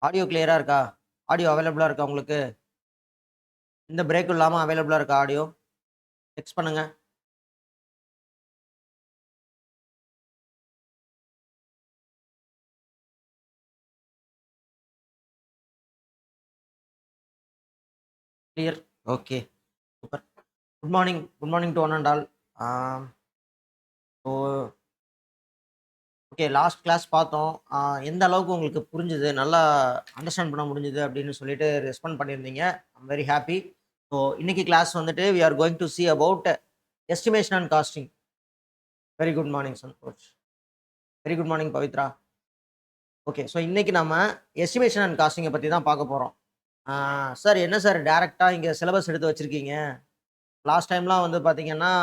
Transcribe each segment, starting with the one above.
Audio கிளியரா இருக்கா? Audio அவைலபிளா இருக்கா உங்களுக்கு? எந்த பிரேக்கும் இல்லாம அவைலபிளா இருக்கா ஆடியோ? டெக்ஸ்ட் பண்ணுங்க. Clear. Okay. Super. Good morning. Good morning to one and all. So okay, last class பார்த்தோம். எந்த அளவுக்கு உங்களுக்கு புரிஞ்சுது, நல்லா அண்டர்ஸ்டாண்ட் பண்ண முடிஞ்சுது அப்படின்னு சொல்லிட்டு ரெஸ்பாண்ட் பண்ணியிருந்தீங்க. I'm very happy. ஸோ இன்னைக்கு கிளாஸ் வந்துட்டு we are going to see about estimation and costing. Very good morning Santosh. Very good morning Pavithra. Okay, so இன்னைக்கு நம்ம எஸ்டிமேஷன் அண்ட் காஸ்டிங்கை பற்றி தான் பார்க்க போகிறோம். சார் என்ன சார் டேரெக்டாக இங்கே சிலபஸ் எடுத்து வச்சுருக்கீங்க? லாஸ்ட் டைம்லாம் வந்து பார்த்தீங்கன்னா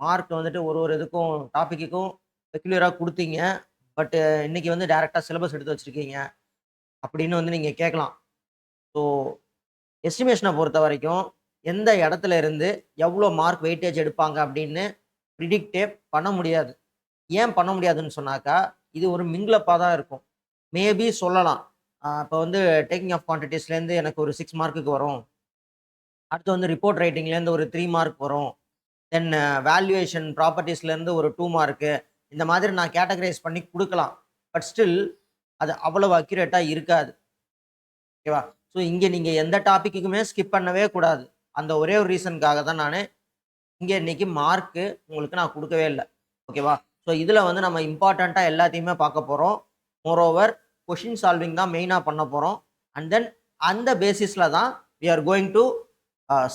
மார்க் வந்துட்டு ஒரு ஒரு இதுக்கும் டாப்பிக்குக்கும் பெக்குலியராக கொடுத்தீங்க. பட்டு இன்னைக்கு வந்து டேரெக்டாக சிலபஸ் எடுத்து வச்சுருக்கீங்க அப்படின்னு வந்து நீங்கள் கேட்கலாம். ஸோ எஸ்டிமேஷனை பொறுத்த வரைக்கும் எந்த இடத்துல இருந்து எவ்வளோ மார்க் வெயிட்டேஜ் எடுப்பாங்க அப்படின்னு ப்ரிடிக்டே பண்ண முடியாது. ஏன் பண்ண முடியாதுன்னு சொன்னாக்கா, இது ஒரு மிங்கிலப்பாக தான் இருக்கும். மேபி சொல்லலாம். இப்போ வந்து டேக்கிங் ஆஃப் குவான்டிட்டிஸ்லேருந்து எனக்கு ஒரு 6 மார்க்குக்கு வரும். அடுத்து வந்து ரிப்போர்ட் ரைட்டிங்லேருந்து ஒரு 3 மார்க் வரும். தென் வேல்யூவேஷன் ப்ராப்பர்ட்டிஸ்லேருந்து ஒரு 2 மார்க்கு. இந்த மாதிரி நான் கேட்டகரைஸ் பண்ணி குடுக்கலாம். பட் ஸ்டில் அது அவ்வளவு அக்யூரேட்டா இருக்காது. ஓகேவா? ஸோ இங்க நீங்க எந்த டாபிக்குக்குமே ஸ்கிப் பண்ணவே கூடாது. அந்த ஒரே ஒரு ரீசனுக்காக தான் நானு இங்க இன்னைக்கு மார்க்கு உங்களுக்கு நான் குடுக்கவே இல்ல. ஓகேவா? ஸோ இதுல வந்து நம்ம இம்பார்ட்டன்ட்டா எல்லாத்தையுமே பார்க்க போறோம். மோரோவர் கொஸ்டின் சால்விங் தான் மெயினா பண்ண போறோம். அண்ட் தென் அந்த பேசிஸ்ல தான் we are going to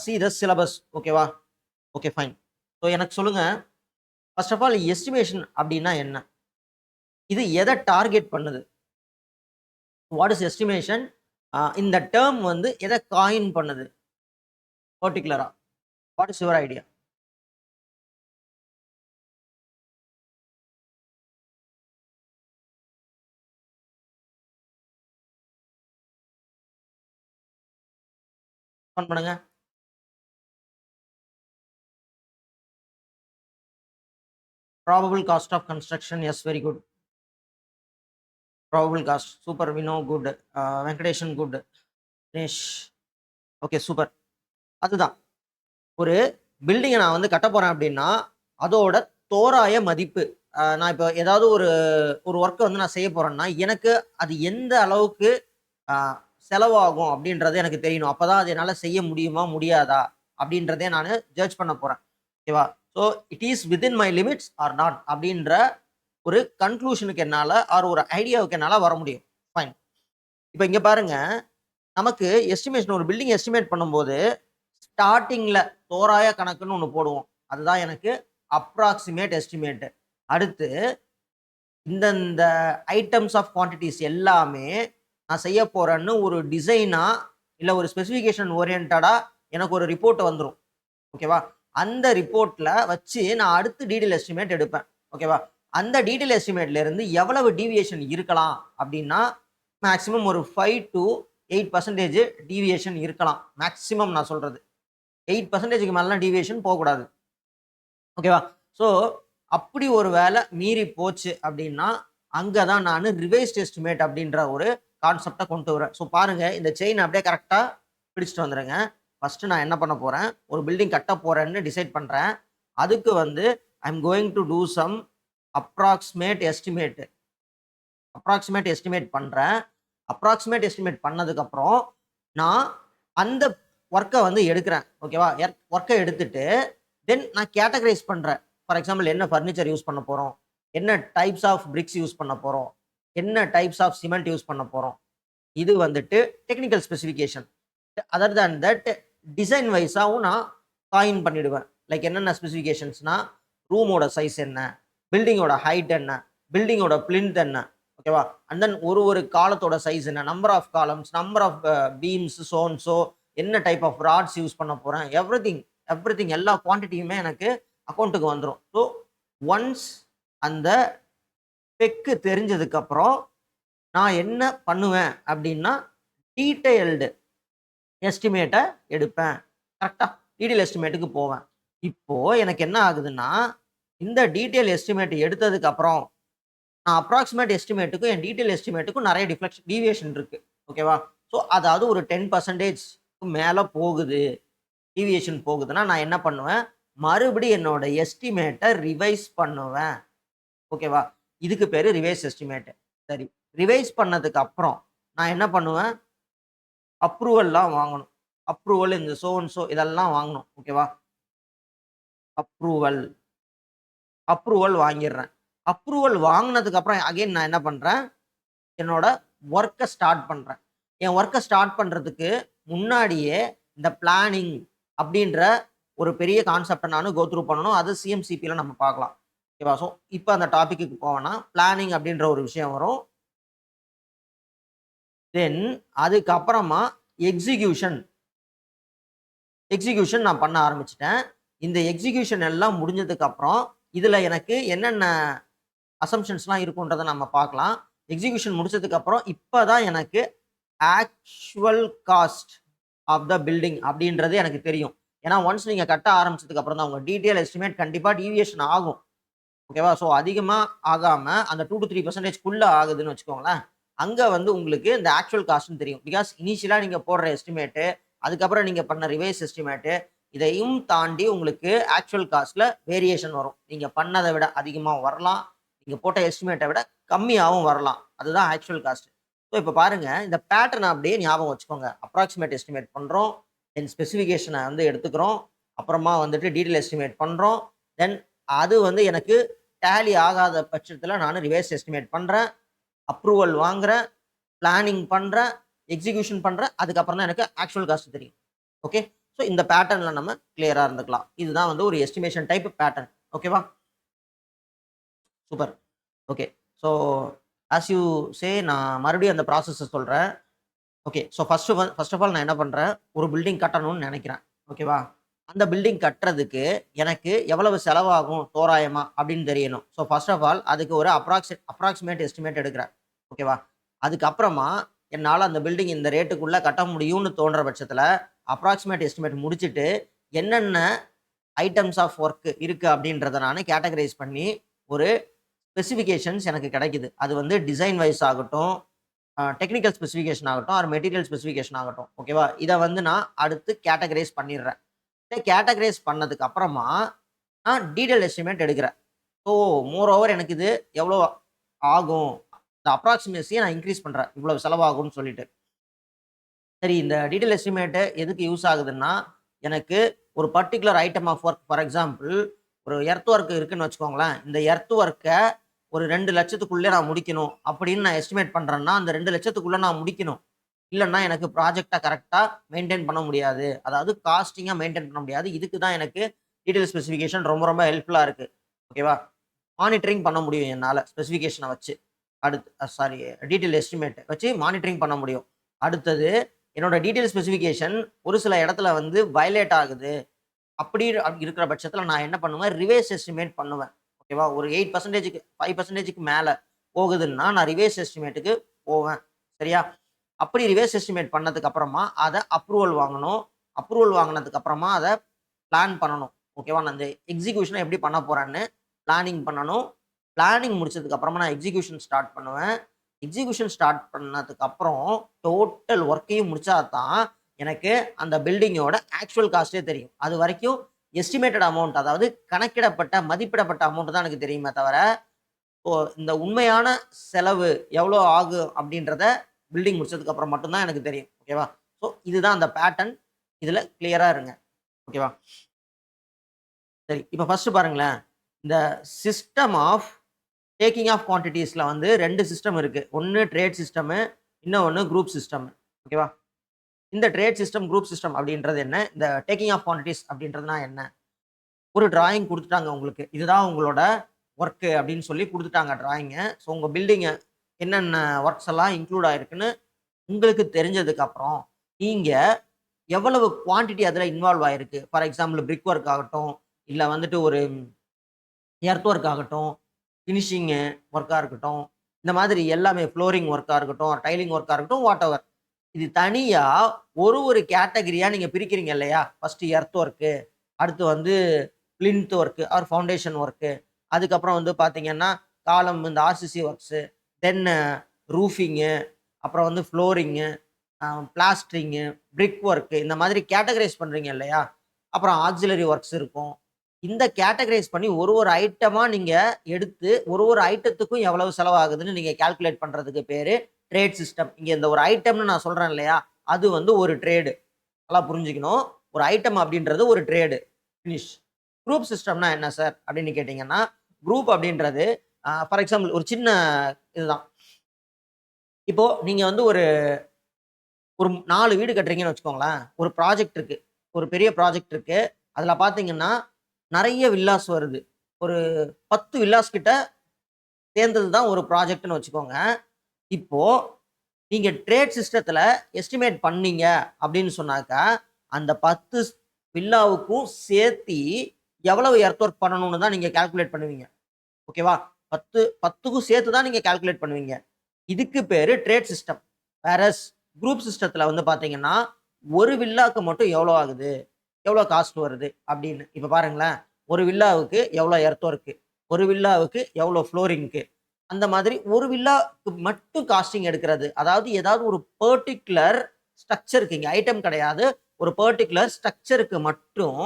see the syllabus. ஓகேவா? Okay fine. ஸோ எனக்கு சொல்லுங்க, ஃபர்ஸ்ட் ஆஃப் ஆல் எஸ்டிமேஷன் அப்படின்னா என்ன? இது எதை டார்கெட் பண்ணுது? What is estimation? இந்த டேர்ம் வந்து எதை காயின் பண்ணுது பர்டிகுலரா? What is your idea? பண்ணுங்க. Probable cost of construction. Yes, very good. Probable cost. Super. Vino good. Venkatesan good. Dinesh. Okay super. அதுதான் ஒரு பில்டிங்கை நான் வந்து கட்ட போறேன் அப்படின்னா அதோட தோராய மதிப்பு. நான் இப்போ ஏதாவது ஒரு ஒரு ஒர்க்கை வந்து நான் செய்ய போறேன்னா எனக்கு அது எந்த அளவுக்கு செலவாகும் அப்படின்றது எனக்கு தெரியணும். அப்பதான் அது என்னால் செய்ய முடியுமா முடியாதா அப்படின்றதே நான் ஜட்ஜ் பண்ண போறேன். ஓகேவா? So it is within my limits or not அப்படின்ற ஒரு கன்க்ளூஷனுக்கு என்னால் ஆர் ஒரு ஐடியாவுக்கு என்னால் வர முடியும். ஃபைன். இப்போ இங்கே பாருங்க, நமக்கு எஸ்டிமேஷன் ஒரு பில்டிங் எஸ்டிமேட் பண்ணும்போது ஸ்டார்டிங்ல தோராய கணக்குன்னு ஒன்று போடுவோம். அதுதான் எனக்கு அப்ராக்சிமேட் எஸ்டிமேட். அடுத்து இந்த ஐட்டம்ஸ் ஆஃப் குவான்டிட்டிஸ் எல்லாமே நான் செய்ய போறேன்னு ஒரு டிசைனா இல்லை ஒரு ஸ்பெசிஃபிகேஷன் ஓரியன்டா எனக்கு ஒரு ரிப்போர்ட் வந்துடும். ஓகேவா? அந்த ரிப்போர்ட்ல வச்சு நான் அடுத்து டீடைல் எஸ்டிமேட் எடுப்பேன். ஓகேவா? அந்த டீடைல் எஸ்டிமேட்ல இருந்து எவ்வளவு டீவியேஷன் இருக்கலாம் அப்படின்னா மேக்சிமம் ஒரு 5 to 8% டீவியேஷன் இருக்கலாம். மேக்சிமம் நான் சொல்றது 8%க்கு மேலாம் டீவியேஷன் போகக்கூடாது. ஓகேவா? ஸோ அப்படி ஒரு வேலை மீறி போச்சு அப்படின்னா அங்கதான் நான் ரிவைஸ்ட் எஸ்டிமேட் அப்படின்ற ஒரு கான்செப்டை கொண்டு வரேன். ஸோ பாருங்க, இந்த செயின் அப்படியே கரெக்டா பிடிச்சிட்டு வந்துடுங்க. ஃபர்ஸ்ட் நான் என்ன பண்ண போறேன், ஒரு பில்டிங் கட்ட போறேன்னு டிசைட் பண்றேன். அதுக்கு வந்து I am going to do some approximate estimate. Approximate estimate பண்றேன். அப்ராக்சிமேட் எஸ்டிமேட் பண்ணதுக்கு அப்புறம் நான் அந்த ஒர்க்கை வந்து எடுக்கிறேன். ஓகேவா? ஒர்க்கை எடுத்துட்டு தென் நான் கேட்டகரைஸ் பண்றேன். ஃபார் எக்ஸாம்பிள் என்ன ஃபர்னிச்சர் யூஸ் பண்ண போறோம், என்ன டைப்ஸ் ஆஃப் பிரிக்ஸ் யூஸ் பண்ண போறோம், என்ன டைப்ஸ் ஆஃப் சிமெண்ட் யூஸ் பண்ண போறோம். இது வந்துட்டு technical specification. Other than that design வைஸாகவும் நான் காயின் பண்ணிடுவேன். லைக் என்னென்ன ஸ்பெசிஃபிகேஷன்ஸ்னா ரூமோட சைஸ் என்ன, பில்டிங்கோட ஹைட் என்ன, பில்டிங்கோட பிளின்த் என்ன. ஓகேவா? அண்ட் தென் ஒரு ஒரு காலத்தோட சைஸ் என்ன, number of columns, number of beams, சோன்ஸோ, என்ன டைப் ஆஃப் ராட்ஸ் யூஸ் பண்ண போறேன், எவ்ரிதிங் எல்லா குவான்டிட்டியுமே எனக்கு அக்கௌண்ட்டுக்கு வந்துடும். ஸோ ஒன்ஸ் அந்த ஸ்பெக்கு தெரிஞ்சதுக்கு அப்புறம் நான் என்ன பண்ணுவேன் அப்படின்னா டீடைல்டு எஸ்டிமேட்டை எடுப்பேன். கரெக்டா? டீடைல் எஸ்டிமேட்டுக்கு போவேன். இப்போ எனக்கு என்ன ஆகுதுன்னா இந்த டீடைல் எஸ்டிமேட் எடுத்ததுக்கு அப்புறம் நான் அப்ராக்சிமேட் எஸ்டிமேட்டுக்கும் என் டீடைல் எஸ்டிமேட்டுக்கும் நிறைய டீவியேஷன் இருக்கு. ஓகேவா? ஸோ அதாவது ஒரு 10% மேலே போகுது, டீவியேஷன் போகுதுன்னா நான் என்ன பண்ணுவேன், மறுபடியும் என்னோட எஸ்டிமேட்டை ரிவைஸ் பண்ணுவேன். ஓகேவா? இதுக்கு பேரு ரிவைஸ் எஸ்டிமேட். சரி. ரிவைஸ் பண்ணதுக்கு அப்புறம் நான் என்ன பண்ணுவேன், அப்ரூவல்லாம் வாங்கணும். அப்ரூவல் இந்த சோ அண்ட் சோ இதெல்லாம் வாங்கணும். ஓகேவா? அப்ரூவல் அப்ரூவல் வாங்கிடுறேன். அப்ரூவல் வாங்குனதுக்கு அப்புறம் அகைன் நான் என்ன பண்றேன், என்னோட வொர்க்க ஸ்டார்ட் பண்றேன். என் வொர்க்க ஸ்டார்ட் பண்றதுக்கு முன்னாடியே இந்த பிளானிங் அப்படின்ற ஒரு பெரிய கான்செப்ட்ட நானு கோ த்ரூ பண்ணணும். அது சிஎம்சிபில நம்ம பார்க்கலாம். ஓகேவா? ஸோ இப்ப அந்த டாபிக்குக்கு போவேன்னா, பிளானிங் அப்படின்ற ஒரு விஷயம் வரும். தென் அதுக்கப்புறமா எக்ஸிகியூஷன். எக்ஸிகியூஷன் நான் பண்ண ஆரம்பிச்சுட்டேன். இந்த எக்ஸிகியூஷன் எல்லாம் முடிஞ்சதுக்கு அப்புறம், இதுல எனக்கு என்னென்ன அசம்ப்ஷன்ஸ்லாம் இருக்குன்றத நம்ம பார்க்கலாம். எக்ஸிகியூஷன் முடிச்சதுக்கு அப்புறம் இப்பதான் எனக்கு actual cost of the building அப்படின்றது எனக்கு தெரியும். ஏன்னா ஒன்ஸ் நீங்க கட்ட ஆரம்பிச்சதுக்கு அப்புறம் தான் உங்க டீடைல் எஸ்டிமேட் கண்டிப்பா டீவியேஷன் ஆகும். ஓகேவா? ஸோ அதிகமா ஆகாம அந்த 2-3% ஆகுதுன்னு வச்சுக்கோங்களேன். அங்க வந்து உங்களுக்கு இந்த ஆக்சுவல் காஸ்ட்ன்னு தெரியும். பிகாஸ் இனிஷியலா நீங்க போடுற எஸ்டிமேட்டு, அதுக்கப்புறம் நீங்க பண்ண ரிவைஸ் எஸ்டிமேட்டு, இதையும் தாண்டி உங்களுக்கு ஆக்சுவல் காஸ்ட்ல வேரியேஷன் வரும். நீங்க பண்ணத விட அதிகமா வரலாம். நீங்க போட்ட எஸ்டிமேட்ட விட கம்மியாவும் வரலாம். அதுதான் ஆக்சுவல் காஸ்ட். ஸோ இப்ப பாருங்க, இந்த பேட்டர்ன அப்படியே ஞாபகம் வச்சுக்கோங்க. அப்ராக்ஸிமேட் எஸ்டிமேட் பண்றோம். தென் ஸ்பெசிஃபிகேஷன வந்து எடுத்துக்கிறோம். அப்புறமா வந்துட்டு டீடைல் எஸ்டிமேட் பண்றோம். தென் அது வந்து எனக்கு டேலி ஆகாத பட்சத்துல நானு ரிவைஸ் எஸ்டிமேட் பண்றேன். அப்ரூவல் வாங்குறேன். பிளானிங் பண்றேன். எக்ஸிகியூஷன் பண்றேன். அதுக்கப்புறம் தான் எனக்கு ஆக்சுவல் காஸ்ட் தெரியும். ஓகே. ஸோ இந்த பேட்டர்ன்ல நம்ம கிளியரா இருந்துக்கலாம். இதுதான் வந்து ஒரு எஸ்டிமேஷன் டைப் பேட்டர்ன். ஓகேவா? Super. Okay. So as you say நான் மறுபடியும் அந்த ப்ராசஸ சொல்றேன். Okay. So first of all நான் என்ன பண்றேன், ஒரு பில்டிங் கட்டணும்னு நெனைக்கிறேன். ஓகேவா? அந்த பில்டிங் கட்டுறதுக்கு எனக்கு எவ்வளவு செலவாகும் தோராயமா அப்படின்னு தெரியணும். ஸோ ஃபர்ஸ்ட் ஆஃப் ஆல் அதுக்கு ஒரு அப்ராக்ஸிமேட் எஸ்டிமேட் எடுக்கிறேன். ஓகேவா? அதுக்கப்புறமா என்னால அந்த பில்டிங் இந்த ரேட்டுக்குள்ள கட்ட முடியும்னு தோன்ற பட்சத்துல, அப்ராக்ஸிமேட் எஸ்டிமேட் முடிச்சுட்டு, என்னென்ன ஐட்டம்ஸ் ஆஃப் ஒர்க் இருக்கு அப்படின்றத நானு கேட்டகரைஸ் பண்ணி, ஒரு ஸ்பெசிஃபிகேஷன்ஸ் எனக்கு கிடைக்குது. அது வந்து டிசைன் வைஸ் ஆகட்டும், டெக்னிக்கல் ஸ்பெசிஃபிகேஷன் ஆகட்டும், ஆர் மெட்டீரியல் ஸ்பெசிஃபிகேஷன் ஆகட்டும். ஓகேவா? இத வந்து நான் அடுத்து கேட்டகரைஸ் பண்ணிடுறேன். கேட்டகரைஸ் பண்ணதுக்கு அப்புறமா, நான் டீடைல் எஸ்டிமேட் எடுக்கிறேன். ஸோ மோர் ஓவர் எனக்கு இது எவ்வளோ ஆகும்? இந்த அப்ராக்ஸிமேசிய நான் இன்கிரீஸ் பண்றேன். இவ்வளவு செலவாகும்னு சொல்லிட்டு. சரி, இந்த டீடைல் எஸ்டிமேட் எதுக்கு யூஸ் ஆகுதுன்னா, எனக்கு ஒரு particular item of work for example ஒரு எர்த் ஒர்க் இருக்குன்னு வச்சுக்கோங்களேன். இந்த எர்த் ஒர்க்க ஒரு 2,00,000க்குள்ளே நான் முடிக்கணும் அப்படின்னு நான் எஸ்டிமேட் பண்றேன்னா, அந்த 2,00,000க்குள்ள நான் முடிக்கணும். இல்லன்னா எனக்கு ப்ராஜெக்ட்ட கரெக்ட்டா மெயின்டெயின் பண்ண முடியாது. அதாவது காஸ்டிங்கா மெயின்டெயின் பண்ண முடியாது. இதுக்கு தான் எனக்கு டீடைல் ஸ்பெசிஃபிகேஷன் ரொம்ப ரொம்ப ஹெல்ப்ஃபுல்லா இருக்கு. ஓகேவா? மானிட்டரிங் பண்ண முடியும் என்னால ஸ்பெசிஃபிகேஷன வச்சு. அடுத்து சாரி டீடைல் எஸ்டிமேட் வச்சு மானிட்டரிங் பண்ண முடியும். அடுத்தது என்னோட டீடைல் ஸ்பெசிஃபிகேஷன் ஒரு சில இடத்துல வந்து வயலேட் ஆகுது. அப்படி இருக்கிற பட்சத்தில நான் என்ன பண்ணுவேன், ரிவைஸ் எஸ்டிமேட் பண்ணுவேன். ஓகேவா? ஒரு 8%க்கு 5%க்கு மேல போகுதுன்னா, நான் ரிவைஸ் எஸ்டிமேட்க்கு போவேன். சரியா? அப்படி ரிவைஸ் எஸ்டிமேட் பண்ணதுக்கு அப்புறமா அத அப்ரூவல் வாங்கணும். அப்ரூவல் வாங்குனதுக்கு அப்புறமா அத பிளான் பண்ணணும். ஓகேவா? நான் இந்த எக்ஸிகியூஷன எப்படி பண்ண போறேன்னு பிளானிங் பண்ணணும். பிளானிங் முடிச்சதுக்கு அப்புறமா நான் எக்ஸிகியூஷன் ஸ்டார்ட் பண்ணுவேன். எக்ஸிகியூஷன் ஸ்டார்ட் பண்ணதுக்கு அப்புறம் டோட்டல் வொர்க்கையும் முடிச்சா தான் எனக்கு அந்த பில்டிங்கோட ஆக்சுவல் காஸ்ட்டே தெரியும். அதுவரைக்கும் எஸ்டிமேட்டட் அமௌண்ட் அதாவது கணக்கிடப்பட்ட, மதிப்பிடப்பட்ட அமௌண்ட் தான் எனக்கு தெரியுமே தவிர, இந்த உண்மையான செலவு எவ்வளோ ஆகும் அப்படின்றத பில்டிங் முடிச்சதுக்கு அப்புறம் மட்டும் தான் எனக்கு தெரியும். ஓகேவா? ஸோ இதுதான் அந்த பேட்டர்ன். இதுல கிளியரா இருங்க. ஓகேவா? சரி. இப்ப ஃபர்ஸ்ட் பாருங்களேன். இந்த சிஸ்டம் ஆஃப் டேக்கிங் ஆஃப் குவான்டிட்டீஸ்ல வந்து 2 சிஸ்டம் இருக்கு. ஒண்ணு ட்ரேட் சிஸ்டம், இன்னொன்னு குரூப் சிஸ்டம். ஓகேவா? இந்த ட்ரேட் சிஸ்டம், குரூப் சிஸ்டம் அப்படின்றது என்ன? இந்த டேக்கிங் ஆஃப் குவான்டிட்டீஸ் அப்படின்றதுனா என்ன? ஒரு டிராயிங் குடுத்துட்டாங்க உங்களுக்கு. இதுதான் உங்களோட வொர்க் அப்படின்னு சொல்லி குடுத்துட்டாங்க டிராயிங்க. ஸோ உங்க பில்டிங் என்னென்ன வொர்க்ஸ் எல்லாம் இன்க்ளூட் ஆயிருக்குன்னு உங்களுக்கு தெரிஞ்சதுக்கு அப்புறம், நீங்க எவ்வளவு குவான்டிட்டி அதுல இன்வால்வ் ஆயிருக்கு. ஃபார் எக்ஸாம்பிள் பிரிக் ஒர்க் ஆகட்டும், இல்ல வந்துட்டு ஒரு எர்த் ஒர்க் ஆகட்டும், ஃபினிஷிங் ஒர்க்கா இருக்கட்டும், இந்த மாதிரி எல்லாமே ஃப்ளோரிங் ஒர்க்கா இருக்கட்டும், டைலிங் ஒர்க்கா இருக்கட்டும், வாட் எவர். இது தனியா ஒரு கேட்டகரியா நீங்க பிரிக்கிறீங்க இல்லையா? ஃபர்ஸ்ட் எர்த் ஒர்க்கு, அடுத்து வந்து plinth work or foundation work, அதுக்கப்புறம் வந்து பார்த்தீங்கன்னா, காலம் இந்த ஆர்சிசி ஒர்க்ஸு, தென் ரூஃபிங்கு, அப்புறம் வந்து ஃப்ளோரிங்கு, பிளாஸ்டரிங்கு, பிரிக் ஒர்க்கு இந்த மாதிரி கேட்டகரைஸ் பண்ணுறீங்க இல்லையா? அப்புறம் ஆக்ஸிலரி ஒர்க்ஸ் இருக்கும். இந்த கேட்டகரைஸ் பண்ணி ஒரு ஒரு ஐட்டமா நீங்க எடுத்து, ஒரு ஒரு ஐட்டத்துக்கும் எவ்வளவு செலவாகுதுன்னு நீங்க கால்குலேட் பண்றதுக்கு பேரு ட்ரேட் சிஸ்டம். இங்க இந்த ஒரு ஐட்டம்னு நான் சொல்றேன் இல்லையா? அது வந்து ஒரு ட்ரேடு. நல்லா புரிஞ்சுக்கணும். ஒரு ஐட்டம் அப்படின்றது ஒரு ட்ரேடு. ஃபினிஷ். குரூப் சிஸ்டம்னா என்ன சார்? அப்படின்னு கேட்டீங்கன்னா, குரூப் அப்படின்றது ஃபார் எக்ஸாம்பிள் ஒரு சின்ன இதுதான். இப்போ நீங்க வந்து ஒரு ஒரு 4 வீடு கட்டுறீங்கன்னு வச்சுக்கோங்களேன். ஒரு ப்ராஜெக்ட் இருக்கு. ஒரு பெரிய ப்ராஜெக்ட் இருக்கு. அதுல பார்த்தீங்கன்னா, நெறைய வில்லாஸ் வருது. ஒரு 10 வில்லாஸ் கிட்ட சேர்ந்தது தான் ஒரு ப்ராஜெக்ட்ன்னு வச்சுக்கோங்க. இப்போ நீங்க ட்ரேட் சிஸ்டத்துல எஸ்டிமேட் பண்ணீங்க அப்படின்னு சொன்னாக்கா, அந்த 10 வில்லாவுக்கும் சேர்த்தி எவ்வளவு எர்த் ஒர்க் பண்ணணும்னு தான் நீங்க கால்குலேட் பண்ணுவீங்க. ஓகேவா? 10க்கும் சேர்த்து தான் நீங்க கால்குலேட் பண்ணுவீங்க. இதுக்கு பேரு ட்ரேட் சிஸ்டம். வேரஸ் குரூப் சிஸ்டத்துல வந்து பார்த்தீங்கன்னா, ஒரு வில்லாக்கு மட்டும் எவ்வளோ ஆகுது? எவ்வளோ காஸ்ட் வருது? அப்படின்னு. இப்ப பாருங்களேன். ஒரு வில்லாவுக்கு எவ்வளோ எர்த் ஒர்க்? ஒரு வில்லாவுக்கு எவ்வளோ ஃப்ளோரிங்க்கு? அந்த மாதிரி ஒரு வில்லாக்கு மட்டும் காஸ்டிங் எடுக்கிறது. அதாவது ஏதாவது ஒரு பர்ட்டிகுலர் ஸ்ட்ரக்சருக்கு இங்க ஐட்டம் கிடையாது. ஒரு பர்ட்டிகுலர் ஸ்ட்ரக்சருக்கு மட்டும்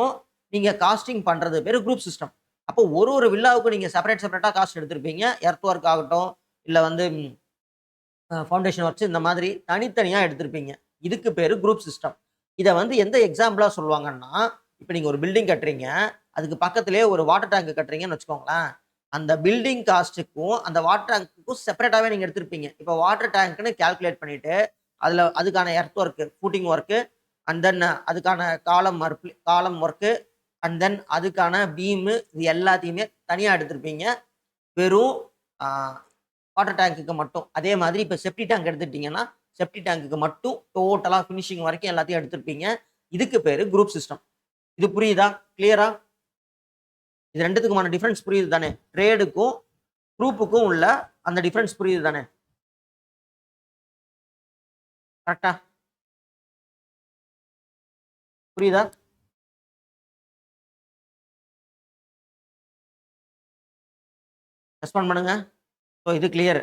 நீங்க காஸ்டிங் பண்றது பேரு குரூப் சிஸ்டம். அப்போ ஒரு ஒரு வில்லாவுக்கும் நீங்க செப்பரேட்டா காஸ்ட் எடுத்திருப்பீங்க. எர்த் ஒர்க் ஆகட்டும், இல்ல வந்து ஃபவுண்டேஷன் ஒர்க்ஸ் இந்த மாதிரி தனித்தனியா எடுத்திருப்பீங்க. இதுக்கு பேரு குரூப் சிஸ்டம். இத வந்து எந்த எக்ஸாம்பிளா சொல்லுவாங்கன்னா, இப்ப நீங்க ஒரு பில்டிங் கட்டுறீங்க. அதுக்கு பக்கத்திலேயே ஒரு வாட்டர் டேங்க் கட்டுறீங்கன்னு வச்சுக்கோங்களேன். அந்த பில்டிங் காஸ்ட்டுக்கும், அந்த வாட்டர் டேங்க்குக்கும் செப்பரேட்டாவே நீங்க எடுத்திருப்பீங்க. இப்ப வாட்டர் டேங்க்ன்னு கால்குலேட் பண்ணிட்டு, அதுக்கான earth work, footing work and then அதுக்கான காலம் ஒர்க் அண்ட் தென் அதுக்கான பீம் இது எல்லாத்தையுமே தனியா எடுத்திருப்பீங்க. வெறும் ஆ வாட்டர் டேங்க்குக்கு மட்டும். அதே மாதிரி இப்ப செப்டி டேங்க் எடுத்துக்கிட்டீங்கன்னா, செப்டி டேங்க்குக்கு மட்டும் டோட்டலா ஃபினிஷிங் வரைக்கும் எல்லாத்தையும் எடுத்திருப்பீங்க. இதுக்கு பேரு குரூப் சிஸ்டம். இது புரியுதா? கிளியரா? இது 2த்துக்குமான டிஃபரன்ஸ் புரியுது தானே? ட்ரேடுக்கும், குரூப்புக்கும் உள்ள அந்த டிஃபரன்ஸ் புரியுது தானே? கரெக்ட்டா? புரியுதா? ரெஸ்பாண்ட் பண்ணுங்க. ஸோ இது கிளியர்.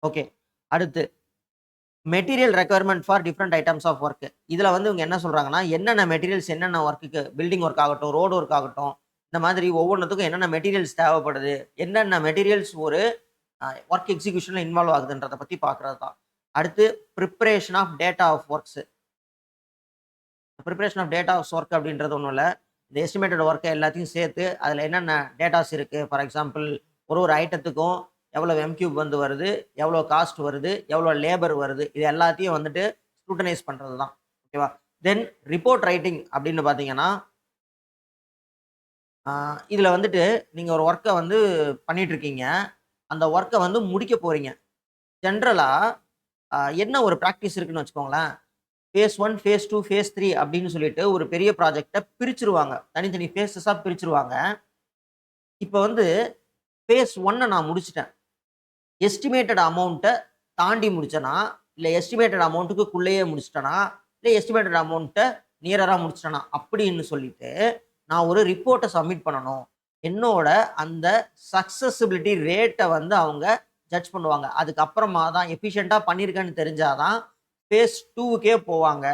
ஓகே. அடுத்து material requirement for different items of work. இதுல வந்து இவங்க என்ன சொல்றாங்கன்னா, என்னென்ன மெட்டீரியல்ஸ் என்னென்ன ஒர்க்குக்கு பில்டிங் ஒர்க் ஆகட்டும், ரோடு ஒர்க் ஆகட்டும், இந்த மாதிரி ஒவ்வொன்னுத்துக்கும் என்னென்ன மெட்டீரியல்ஸ் தேவைப்படுது, என்னென்ன மெட்டீரியல்ஸ் ஒரு ஒர்க் எக்ஸிகியூஷன்ல இன்வால்வ் ஆகுதுன்றத பத்தி பார்க்கிறது தான். அடுத்து preparation of data of works. Preparation of data of work அப்படின்றது ஒண்ணும் இல்ல. இந்த எஸ்டிமேட்டட் ஒர்க்க எல்லாத்தையும் சேர்த்து அதுல என்னென்ன டேட்டாஸ் இருக்கு. ஃபார் எக்ஸாம்பிள் ஒரு ஒரு ஐட்டத்துக்கும் எவ்வளவு எம் கியூப் வந்து வருது, எவ்வளோ காஸ்ட் வருது, எவ்வளோ லேபர் வருது. இது எல்லாத்தையும் வந்துட்டு ஸ்க்ரூட்டனைஸ் பண்றது தான். ஓகேவா? தென் ரிப்போர்ட் ரைட்டிங் அப்படின்னு பார்த்தீங்கன்னா, இதுல வந்துட்டு நீங்க ஒரு ஒர்க்க வந்து பண்ணிட்டு இருக்கீங்க. அந்த ஒர்க்க வந்து முடிக்க போறீங்க. ஜெனரலா என்ன ஒரு பிராக்டிஸ் இருக்குன்னு வச்சுக்கோங்களேன். ஃபேஸ் 1, ஃபேஸ் 2, ஃபேஸ் 3 அப்படின்னு சொல்லிட்டு ஒரு பெரிய ப்ராஜெக்ட்ட பிரிச்சுருவாங்க. தனித்தனி ஃபேஸஸா பிரிச்சுருவாங்க. இப்ப வந்து ஃபேஸ் 1 நான் முடிச்சுட்டேன். எஸ்டிமேட்டட் அமௌண்ட்ட தாண்டி முடிச்சேனா, இல்ல எஸ்டிமேட்டட் அமௌண்ட்டுக்குள்ளேயே முடிச்சுட்டேனா, இல்ல எஸ்டிமேட்டட் அமௌண்ட்ட நியரரா முடிச்சுட்டேனா அப்படின்னு சொல்லிட்டு, நான் ஒரு ரிப்போர்ட்ட சப்மிட் பண்ணணும். என்னோட அந்த சக்சஸிபிலிட்டி ரேட்ட வந்து அவங்க ஜட்ஜ் பண்ணுவாங்க. அதுக்கப்புறமா தான் எஃபிஷியன்ட்டா பண்ணியிருக்கேன்னு தெரிஞ்சா தான் ஃபேஸ் 2க்கே போவாங்க.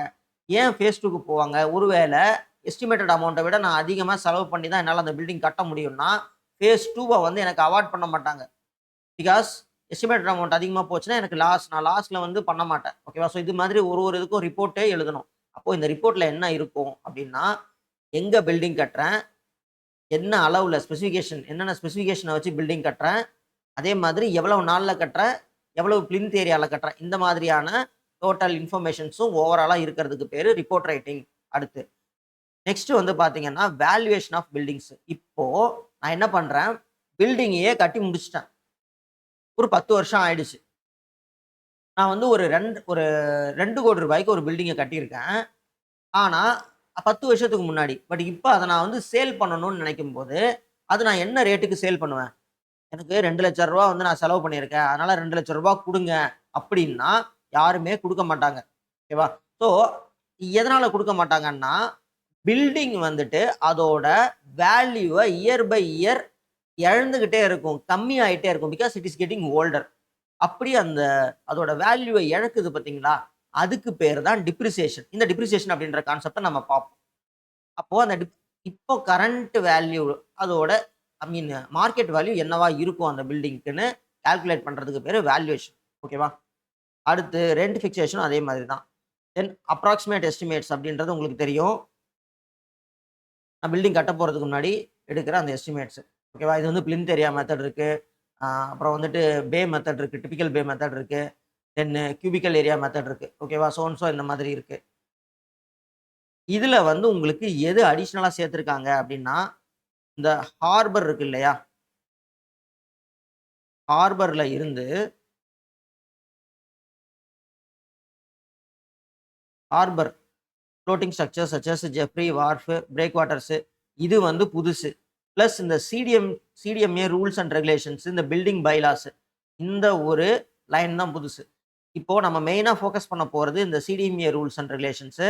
ஏன் ஃபேஸ் 2க்கு போவாங்க? ஒருவேள எஸ்டிமேட்டட் அமௌண்ட்ட விட நான் அதிகமா செலவு பண்ணி தான் என்னால அந்த பில்டிங் கட்ட முடியும்னா, ஃபேஸ் 2வ வந்து எனக்கு அவார்ட் பண்ண மாட்டாங்க. பிகாஸ் எஸ்டிமேட்டட் அமௌண்ட் அதிகமா போச்சுன்னா எனக்கு லாஸ். நான் லாஸ்ல வந்து பண்ண மாட்டேன். ஓகேவா? ஸோ இது மாதிரி ஒரு ஒரு இதுக்கும் ரிப்போர்ட்டே எழுதணும். அப்போ இந்த ரிப்போர்ட்ல என்ன இருக்கும் அப்டின்னா, எங்க பில்டிங் கட்டுறேன்? என்ன அளவுல ஸ்பெசிஃபிகேஷன் என்னென்ன ஸ்பெசிஃபிகேஷன வச்சு பில்டிங் கட்டுறேன்? அதே மாதிரி எவ்வளவு நாள்ல கட்டுறேன்? எவ்வளவு பிளிந்த் ஏரியால கட்டுறேன்? இந்த மாதிரியான டோட்டல் இன்ஃபர்மேஷன்ஸும் ஓவராலா இருக்கிறதுக்கு பேரு ரிப்போர்ட் ரைட்டிங். அடுத்து நெக்ஸ்ட் வந்து பார்த்தீங்கன்னா, வேல்யூவேஷன் ஆஃப் பில்டிங்ஸ். இப்போ நான் என்ன பண்றேன்? பில்டிங்கையே கட்டி முடிச்சுட்டேன். ஒரு 10 வருஷம் ஆயிடுச்சு. நான் வந்து ஒரு ரூ. 2,00,00,000 ஒரு பில்டிங்க கட்டியிருக்கேன். ஆனா 10 வருஷத்துக்கு முன்னாடி. பட் இப்ப அத நான் வந்து சேல் பண்ணணும்னு நினைக்கும்போது, அது நான் என்ன ரேட்டுக்கு சேல் பண்ணுவேன்? எனக்கு ரூ. 2,00,000 வந்து நான் செலவு பண்ணியிருக்கேன். அதனால ரூ. 2,00,000 குடுங்க அப்டின்னா, யாருமே குடுக்க மாட்டாங்க. ஓகேவா? ஸோ எதனால குடுக்க மாட்டாங்கன்னா, பில்டிங் வந்துட்டு அதோட வேல்யூவ இயர் பை இயர் இழந்துகிட்டே இருக்கும். கம்மி ஆயிட்டே இருக்கும். Because it is getting older. அப்படி அந்த அதோட வேல்யூவை இழக்குது பார்த்தீங்களா? அதுக்கு பேர் தான் டிப்ரிசியேஷன். இந்த டிப்ரிசியேஷன் அப்படின்ற கான்செப்ட்ட நம்ம பார்ப்போம். அப்போ அந்த இப்போ கரண்ட் வேல்யூ அதோட ஐ மீன் மார்க்கெட் வேல்யூ என்னவா இருக்கும் அந்த பில்டிங்க்குன்னு கால்குலேட் பண்றதுக்கு பேரு வேல்யூவேஷன். ஓகேவா? அடுத்து ரெண்ட் ஃபிக்சேஷனும் அதே மாதிரி தான். தென் அப்ராக்ஸிமேட் எஸ்டிமேட்ஸ் அப்படின்றது உங்களுக்கு தெரியும். நான் பில்டிங் கட்ட போறதுக்கு முன்னாடி எடுக்கிற அந்த எஸ்டிமேட்ஸ். ஓகேவா? இது வந்து பிளிந்த் ஏரியா மெத்தட் இருக்கு. அப்புறம் வந்துட்டு பே மெத்தட் இருக்கு. டிபிக்கல் பே மெத்தட் இருக்கு. தென் கியூபிக்கல் ஏரியா மெத்தட் இருக்கு. ஓகேவா? சோ அண்ட் சோ இந்த மாதிரி இருக்கு. இதுல வந்து உங்களுக்கு எது அடிஷனலா சேர்த்திருக்காங்க அப்படின்னா, இந்த ஹார்பர் இருக்கு இல்லையா? ஹார்பர்ல இருந்து harbour floating structures such as ஜெஃப்ரி, வார்ஃப், பிரேக் வாட்டர்ஸ் இது வந்து புதுசு. பிளஸ் இந்த சிடிஎம்ஏ ரூல்ஸ் அண்ட் ரெகுலேஷன்ஸ், இந்த பில்டிங் பைலாஸ் இந்த ஒரு லைன் தான் புதுசு. இப்போ நம்ம மெயினா ஃபோக்கஸ் பண்ண போறது இந்த சிடிஎம்ஏ ரூல்ஸ் அண்ட் ரெகுலேஷன்ஸ்,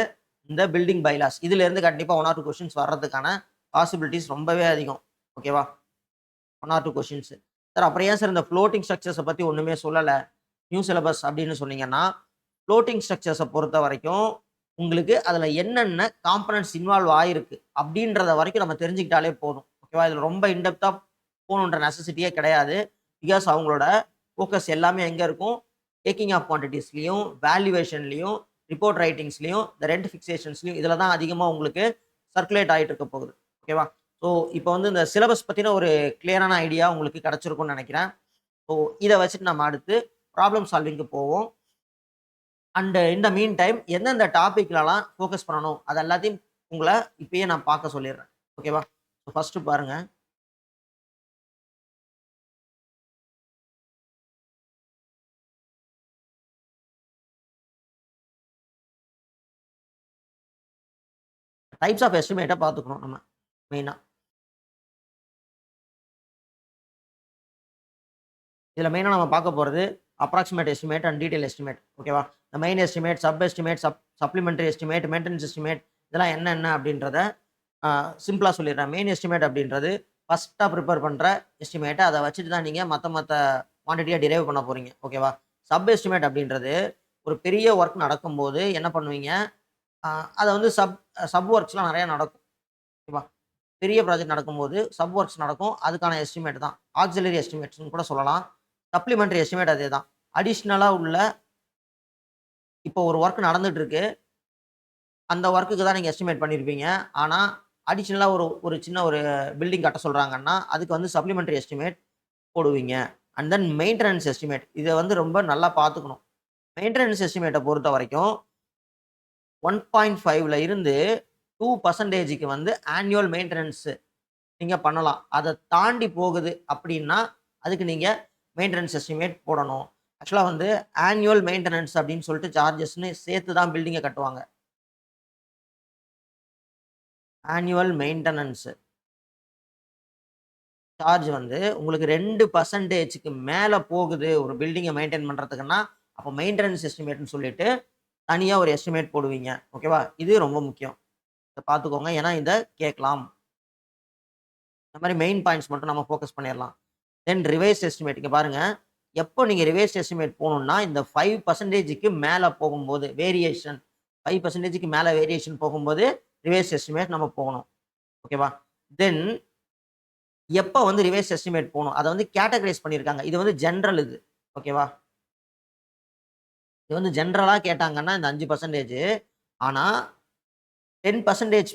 இந்த பில்டிங் பைலாஸ். இதுல இருந்து கண்டிப்பா 1 ஆர் 2 கொஸ்டின்ஸ் வர்றதுக்கான பாசிபிலிட்டிஸ் ரொம்பவே அதிகம். ஓகேவா? 1 ஆர் 2 கொஸ்டின்ஸ். சார் அப்புறம் ஏன் சார் இந்த ஃப்ளோட்டிங் ஸ்ட்ரக்சர்ஸ பத்தி ஒண்ணுமே சொல்லல? நியூ சிலபஸ் அப்படின்னு சொன்னீங்கன்னா, ஃப்ளோட்டிங் ஸ்ட்ரக்சர்ஸ பொறுத்த வரைக்கும் உங்களுக்கு அதுல என்னென்ன காம்போனன்ட்ஸ் இன்வால்வ் ஆயிருக்கு அப்படின்றத வரைக்கும் நம்ம தெரிஞ்சுக்கிட்டாலே போதும். ஓகேவா? இதுல ரொம்ப இன்டெப்த்தா போகணுன்ற நெசசிட்டியே கிடையாது. பிகாஸ் அவங்களோட ஃபோக்கஸ் எல்லாமே எங்க இருக்கும்? டேக்கிங் ஆஃப் குவான்டிட்டீஸ்லயும், வேல்யூவேஷன்லயும், ரிப்போர்ட் ரைட்டிங்ஸ்லயும், இந்த ரெண்ட் ஃபிக்சேஷன்ஸ்லயும் இதுல தான் அதிகமா உங்களுக்கு சர்க்குலேட் ஆயிட்டு இருக்க போகுது. ஓகேவா? ஸோ இப்போ வந்து இந்த சிலபஸ் பத்தின ஒரு கிளியரான ஐடியா உங்களுக்கு கிடைச்சிருக்கும்னு நினைக்கிறேன். ஸோ இத வச்சுட்டு நம்ம அடுத்து ப்ராப்ளம் சால்விங்க்கு போவோம். And in the mean time எந்தெந்த டாபிக்லலாம் ஃபோக்கஸ் பண்ணணும், அது எல்லாத்தையும் உங்கள இப்பயே நான் பார்க்க சொல்லிடுறேன். ஓகேவா? ஃபர்ஸ்ட் பாருங்க. டைப்ஸ் ஆஃப் எஸ்டிமேட்ட பார்த்துக்கணும் நம்ம மெயினா. இதுல மெயினா நம்ம பார்க்க போறது approximate estimate and detail estimate. ஓகேவா? இந்த main estimate, sub estimate, supplementary estimate, maintenance estimate இதெல்லாம் என்னென்ன அப்படின்றத சிம்பிளா சொல்லிடுறேன். மெயின் எஸ்டிமேட் அப்படின்றது ஃபர்ஸ்ட்டா ப்ரிப்பேர் பண்ற எஸ்டிமேட். அத வச்சுட்டு தான் நீங்க மத்த குவான்டிட்டிய டிரைவ் பண்ண போறீங்க. ஓகேவா? சப் எஸ்டிமேட் அப்படின்றது ஒரு பெரிய ஒர்க் நடக்கும்போது என்ன பண்ணுவீங்க? அ அத வந்து சப் ஒர்க்ஸ்லாம் நெறைய நடக்கும். ஓகேவா? பெரிய ப்ராஜெக்ட் நடக்கும்போது சப் ஒர்க்ஸ் நடக்கும். அதுக்கான எஸ்டிமேட் தான். ஆக்ஸிலரி எஸ்டிமேட்ஸ்ன்னு கூட சொல்லலாம். சப்ளிமெண்டரி எஸ்டிமேட் அதேதான். அடிஷனலா உள்ள இப்போ ஒரு ஒர்க் நடந்துட்டு இருக்கு. அந்த ஒர்க்குக்கு தான் நீங்க எஸ்டிமேட் பண்ணியிருப்பீங்க. ஆனா, அடிஷனலா ஒரு ஒரு சின்ன ஒரு பில்டிங் கட்ட சொல்றாங்கன்னா, அதுக்கு வந்து சப்ளிமெண்டரி எஸ்டிமேட் போடுவீங்க. And then maintenance estimate. இத வந்து ரொம்ப நல்லா பார்த்துக்கணும். மெயின்டனன்ஸ் எஸ்டிமேட்ட பொறுத்தவரைக்கும் 1.5ல இருந்து 2% வந்து ஆனுவல் மெயின்டனன்ஸ் நீங்க பண்ணலாம். அத தாண்டி போகுது அப்டின்னா, அதுக்கு நீங்க மெயின்டனன்ஸ் எஸ்டிமேட் போடணும். ஆக்சுவலா வந்து ஆனுவல் மெயின்டனன்ஸ் அப்டின்னு சொல்லிட்டு சார்ஜஸ்ன்னு சேர்த்து தான் பில்டிங்க கட்டுவாங்க. ஆனுவல் மெயின்டனன்ஸ் சார்ஜ் வந்து உங்களுக்கு 2%க்கு மேல போகுது ஒரு பில்டிங்க மெயின்டெயின் பண்றதுக்குன்னா, அப்ப மெயின்டனன்ஸ் எஸ்டிமேட்ன்னு சொல்லிட்டு தனியா ஒரு எஸ்டிமேட் போடுவீங்க. ஓகேவா? இது ரொம்ப முக்கியம். இத பார்த்துக்கோங்க. ஏன்னா இத கேட்கலாம். இந்த மாரி மெயின் பாயிண்ட்ஸ் மட்டும் நம்ம ஃபோக்கஸ் பண்ணிறலாம். தென் ரிவைஸ் எஸ்டிமேட் இங்க பாருங்க. எப்போ நீங்க ரிவைஸ் எஸ்டிமேட் போணும்னா, இந்த 5%க்கு மேல போகும்போது வேரியேஷன் 5%க்கு மேல வேரியேஷன் போகும்போது ரிவைஸ் எஸ்டிமேட் நம்ம போகணும். ஓகேவா? தென் எப்ப வந்து ரிவைஸ் எஸ்டிமேட் போணும்? அத வந்து கேட்டகரைஸ் பண்ணியிருக்காங்க. இது வந்து ஜெனரல் இது. ஓகேவா? இது வந்து ஜெனரலா கேட்டாங்கன்னா இந்த 5% ஆனா 10%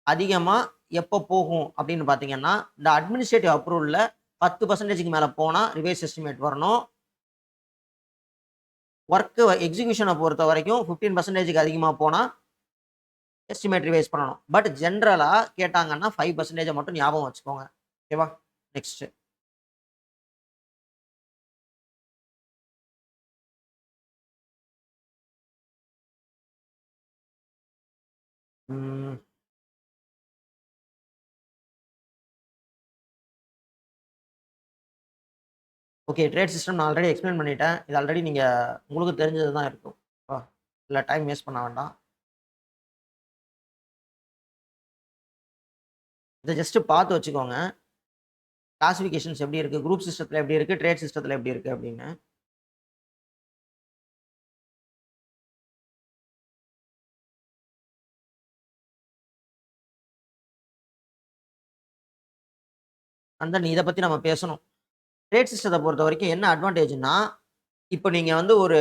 அதிகமா எப்ப போகும் அப்படின்னு பார்த்தீங்கன்னா, இந்த அட்மினிஸ்ட்ரேட்டிவ் அப்ரூவல்ல 10%க்கு மேல போனா ரிவைஸ் எஸ்டிமேட் வரணும். வொர்க் எக்ஸிகியூஷன பொறுத்தவரைக்கும் 15%க்கு அதிகமா போனா எஸ்டிமேட் ரிவைஸ் பண்ணணும். பட் ஜெனரலா கேட்டாங்கன்னா 5% மட்டும் ஞாபகம் வச்சுக்கோங்க. ஓகேவா? நெக்ஸ்ட். ம். ஓகே. ட்ரேட் சிஸ்டம் நான் ஆல்ரெடி எக்ஸ்ப்ளைன் பண்ணிட்டேன். இது ஆல்ரெடி உங்களுக்கு தெரிஞ்சது தான் இருக்கும். இதுல டைம் வேஸ்ட் பண்ண வேண்டாம். இத ஜஸ்ட் பார்த்து வச்சுக்கோங்க. கிளாசிஃபிகேஷன்ஸ் எப்படி இருக்கு? குரூப் சிஸ்டத்துல எப்படி இருக்கு? ட்ரேட் சிஸ்டத்துல எப்படி இருக்கு? அப்படின்னு. அண்ட் தென் இதை பற்றி நம்ம பேசணும். ட்ரேட் சிஸ்டத்தை பொறுத்த வரைக்கும் என்ன அட்வான்டேஜ்னா, இப்போ நீங்கள் வந்து ஒரு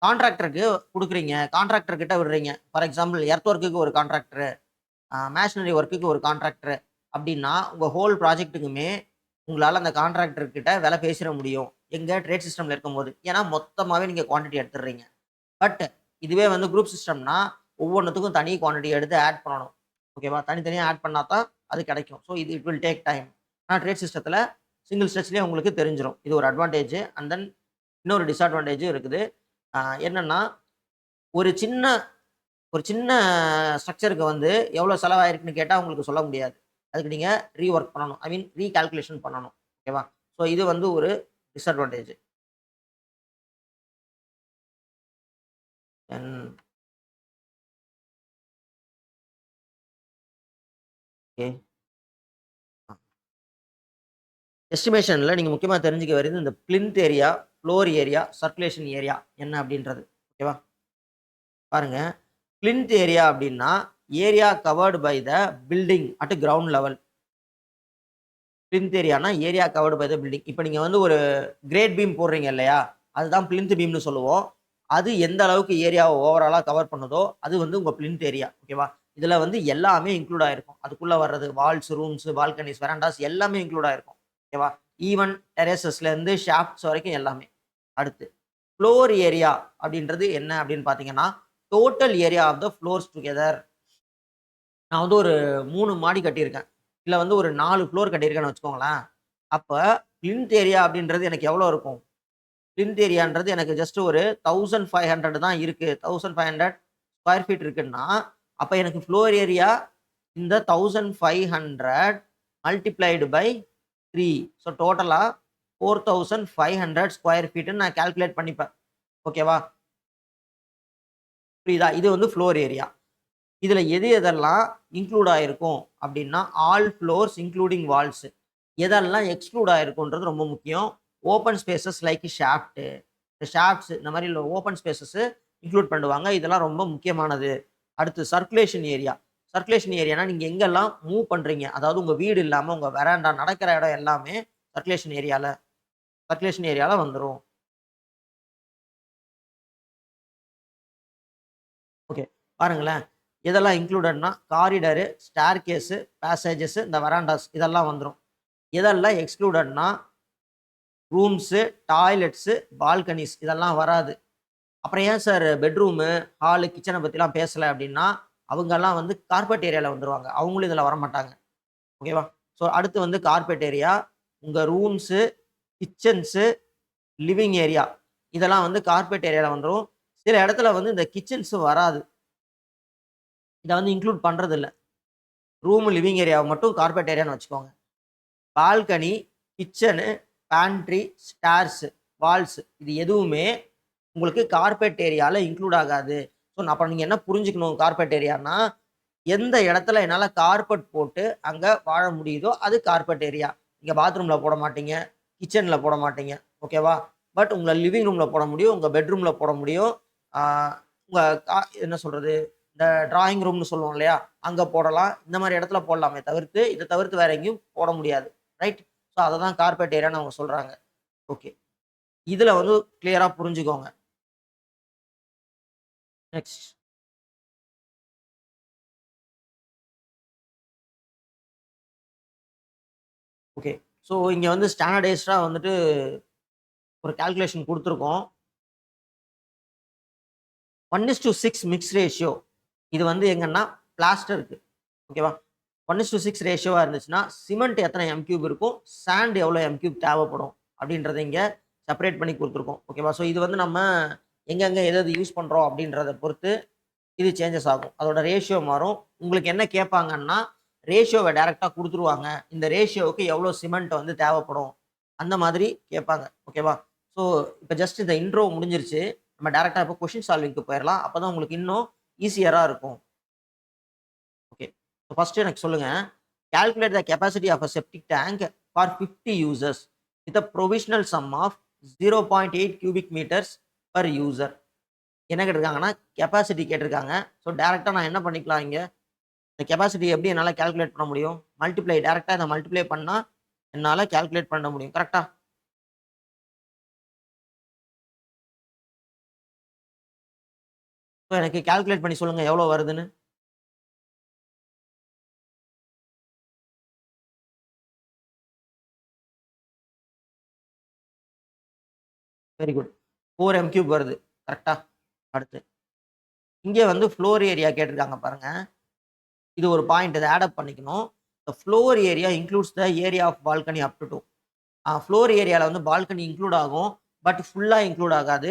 கான்ட்ராக்டருக்கு கொடுக்குறீங்க, கான்ட்ராக்டர் கிட்ட விடுறீங்க. ஃபார் எக்ஸாம்பிள் எர்த் ஒர்க்குக்கு ஒரு கான்ட்ராக்டர், மேஷனரி ஒர்க்குக்கு ஒரு கான்ட்ராக்டர் அப்படின்னா, உங்கள் ஹோல் ப்ராஜெக்ட்டுக்குமே உங்களால் அந்த கான்ட்ராக்டர் கிட்ட விலை பேசிட முடியும். எங்க ட்ரேட் சிஸ்டமில் இருக்கும்போது. ஏன்னா மொத்தமாகவே நீங்கள் குவான்டிட்டி எடுத்துடுறீங்க. பட் இதுவே வந்து குரூப் சிஸ்டம்னா ஒவ்வொன்றுத்துக்கும் தனி குவான்டிட்டி எடுத்து ஆட் பண்ணணும். ஓகேவா? தனித்தனியாக ஆட் பண்ணால் தான் அது கிடைக்கும். ஸோ இது இட் வில் டேக் டைம். ஆனால் ட்ரேட் சிஸ்டத்தில் சிங்கிள் ஸ்ட்ரெச்லேயே உங்களுக்கு தெரிஞ்சிடும். இது ஒரு அட்வான்டேஜ். அண்ட் தென் இன்னொரு டிஸ்அட்வான்டேஜும் இருக்குது. என்னன்னா ஒரு சின்ன ஒரு சின்ன ஸ்ட்ரக்சருக்கு வந்து எவ்வளோ செலவாயிருக்குன்னு கேட்டால் உங்களுக்கு சொல்ல முடியாது. அதுக்கு நீங்கள் ரீஒர்க் பண்ணணும். ஐ மீன் ரீகால்குலேஷன் பண்ணணும். ஓகேவா? ஸோ இது வந்து ஒரு டிஸ்அட்வான்டேஜ். Then okay. எஸ்டிமேஷனில் நீங்கள் முக்கியமாக தெரிஞ்சுக்க வேண்டியது இந்த plinth area, floor area, circulation area என்ன அப்படின்றது. ஓகேவா? பாருங்க, பிளின்த் ஏரியா அப்படின்னா area covered by the building at ground level. Plinth ஏரியானா area covered by the building. இப்போ நீங்கள் வந்து ஒரு கிரேட் பீம் போடுறீங்க இல்லையா, அதுதான் பிளின்த் பீம்னு சொல்லுவோம். அது எந்த அளவுக்கு ஏரியாவை ஓவராலாக கவர் பண்ணுதோ அது வந்து உங்கள் பிளின்த் ஏரியா. ஓகேவா? இதில் வந்து எல்லாமே இன்க்ளூட் ஆயிருக்கும். அதுக்குள்ளே வர்றது வால்ஸ், ரூம்ஸ், பால்கனிஸ், வெராண்டாஸ் எல்லாமே இன்க்ளூட் ஆயிருக்கும். ஓகேவா? ஈவன் டெரேசஸ்லேருந்து ஷாஃப்ட்ஸ் வரைக்கும் எல்லாமே. அடுத்து ஃப்ளோர் ஏரியா அப்படின்றது என்ன அப்படின்னு பார்த்தீங்கன்னா, total area of the floors together. நான் வந்து ஒரு 3 மாடி கட்டியிருக்கேன். இல்ல வந்து ஒரு 4 ஃப்ளோர் கட்டியிருக்கேன்னு வச்சுக்கோங்களேன். அப்ப பிளின்த் ஏரியா அப்படின்றது எனக்கு எவ்வளோ இருக்கும்? பிளின்த் ஏரியான்றது எனக்கு ஜஸ்ட் ஒரு 1500 தான் இருக்கு. 1500 ஸ்கொயர் ஃபீட் இருக்குன்னா, அப்ப எனக்கு ஃப்ளோர் ஏரியா இந்த 1500 மல்டிப்ளைடு பை 3. ஸோ டோட்டலா 4500 ஸ்கொயர் ஃபீட்ன்னு நான் கால்குலேட் பண்ணிப்பேன். ஓகேவா? புரியுதா? இது வந்து ஃப்ளோர் ஏரியா. இதுல எது எதெல்லாம் இன்க்ளூட் ஆயிருக்கும் அப்படின்னா, ஆல் ஃப்ளோர்ஸ் இன்க்ளூடிங் வால்ஸ். எதெல்லாம் எக்ஸ்க்ளூட் ஆயிருக்கும்ன்றது ரொம்ப முக்கியம். ஓப்பன் ஸ்பேசஸ் லைக் ஷாஃப்ட், இந்த ஷாஃப்ட்ஸ் இந்த மாதிரி ஓப்பன் ஸ்பேசஸ் இன்க்ளூட் பண்ணுவாங்க. இதெல்லாம் ரொம்ப முக்கியமானது. அடுத்து சர்க்குலேஷன் ஏரியா. சர்க்குலேஷன் ஏரியானா நீங்க எங்கெல்லாம் மூவ் பண்றீங்க, அதாவது உங்க வீடு இல்லாம உங்க வெராண்டா நடக்கிற இடம் எல்லாமே சர்க்குலேஷன் ஏரியால வந்துரும். ஓகே. பாருங்களேன். எதெல்லாம் இன்க்ளூடட்னா காரிடரு, ஸ்டேர்கேஸு, பேசேஜஸ், இந்த வெராண்டாஸ் இதெல்லாம் வந்துரும். எதெல்லாம் எக்ஸ்க்ளூடட்னா ரூம்ஸு, டாய்லெட்ஸு, பால்கனிஸ் இதெல்லாம் வராது. அப்புறம் ஏன் சார் பெட்ரூமு, ஹாலு, கிச்சன பத்திலாம் பேசல அப்படின்னா, அவங்கலாம் வந்து கார்பெட் ஏரியால வந்துருவாங்க. அவங்களும் இதுல வரமாட்டாங்க. ஓகேவா? ஸோ அடுத்து வந்து கார்பெட் ஏரியா, உங்க ரூம்ஸு, கிச்சன்ஸு, லிவிங் ஏரியா இதெல்லாம் வந்து கார்பெட் ஏரியால வந்துரும். சில இடத்துல வந்து இந்த கிச்சன்ஸ் வராது. இத வந்து இன்க்ளூட் பண்றதில்ல. ரூம், லிவிங் ஏரியாவ மட்டும் கார்பெட் ஏரியான்னு வச்சுக்கோங்க. Balcony, kitchen, pantry, stairs, walls இது எதுவுமே உங்களுக்கு கார்பெட் ஏரியால இன்க்ளூட் ஆகாது. ஸோ அப்ப நீங்க என்ன புரிஞ்சுக்கணும் கார்பெட் ஏரியான்னா, எந்த இடத்துல என்னால கார்பெட் போட்டு அங்க வாழ முடியுதோ அது கார்பெட் ஏரியா. நீங்க பாத்ரூம்ல போட மாட்டீங்க, கிச்சன்ல போட மாட்டீங்க. ஓகேவா? பட் உங்கள லிவிங் ரூம்ல போட முடியும், உங்க பெட்ரூம்ல போட முடியும். ஆ உங்க என்ன சொல்றது? இந்த டிராயிங் ரூம்னு சொல்லுவோம் இல்லையா? அங்க போடலாம். இந்த மாரி இடத்துல போடலாமே தவிர்த்து, இத தவிர்த்து வேற எங்கேயும் போட முடியாது. ரைட்? ஸோ அததான் கார்பெட் ஏரியான்னு அவங்க சொல்றாங்க. ஓகே. இதுல வந்து கிளியரா புரிஞ்சுக்கோங்க. நெக்ஸ்ட். ஓகே. ஸோ இங்க வந்து ஸ்டாண்டர்டைஸ்டா வந்துட்டு ஒரு கால்குலேஷன் குடுத்துருக்கோம். 1:6 mix ratio. இது வந்து எங்கன்னா பிளாஸ்டருக்கு. ஓகேவா? 1:6 ரேஷியோவா இருந்துச்சுன்னா, சிமெண்ட் எத்தனை M³ இருக்கும், சாண்ட் எவ்வளோ M³ தேவைப்படும் அப்படின்றத இங்க செப்பரேட் பண்ணி குடுத்துருக்கோம். ஓகேவா? ஸோ இது வந்து நம்ம எங்கெங்க எது எது யூஸ் பண்றோம் அப்படின்றத பொறுத்து இது சேஞ்சஸ் ஆகும். அதோட ரேஷியோ மாறும். உங்களுக்கு என்ன கேட்பாங்கன்னா, ரேஷியோவ டைரக்ட்டா குடுத்துருவாங்க. இந்த ரேஷியோவுக்கு எவ்வளோ சிமெண்ட் வந்து தேவைப்படும். அந்த மாதிரி கேட்பாங்க. ஓகேவா? ஸோ இப்ப ஜஸ்ட் இந்த இன்ட்ரோ முடிஞ்சிருச்சு. நம்ம டைரக்ட்டா இப்போ கொஸ்டின் சால்விங்க்கு போயிரலாம். அப்பதான் உங்களுக்கு இன்னும் ஈசியரா இருக்கும். ஓகே. ஸோ ஃபர்ஸ்ட் எனக்கு சொல்லுங்க. Calculate the capacity of a septic tank for 50 users with a provisional sum of 0.8 cubic metres per user. என்ன கேட்டிருக்காங்கன்னா, கெப்பாசிட்டி கேட்டிருக்காங்க. ஸோ டைரக்ட்டா நான் என்ன பண்ணிக்கலாம் இங்க, இந்த கெப்பாசிட்டி எப்படி என்னால கால்குலேட் பண்ண முடியும்? டைரக்ட்டா இத மல்டிப்ளை பண்ணா என்னால கால்குலேட் பண்ண முடியும். கரெக்ட்டா? இப்ப எனக்கு கால்குலேட் பண்ணி சொல்லுங்க எவ்வளோ வருதுன்னு? Very good. 4 m கியூப் வருது. கரெக்ட்டா? அடுத்து. இங்க வந்து ஃப்ளோர் ஏரியா கேட்டிருக்காங்க பாருங்க. இது ஒரு பாயிண்ட். இத ஆட் அப் பண்ணிக்கணும். The floor area includes the area of balcony up to 2. Floor ஏரியால வந்து பால்கனி இன்க்ளூட் ஆகும். பட் ஃபுல்லா இன்க்ளூட் ஆகாது.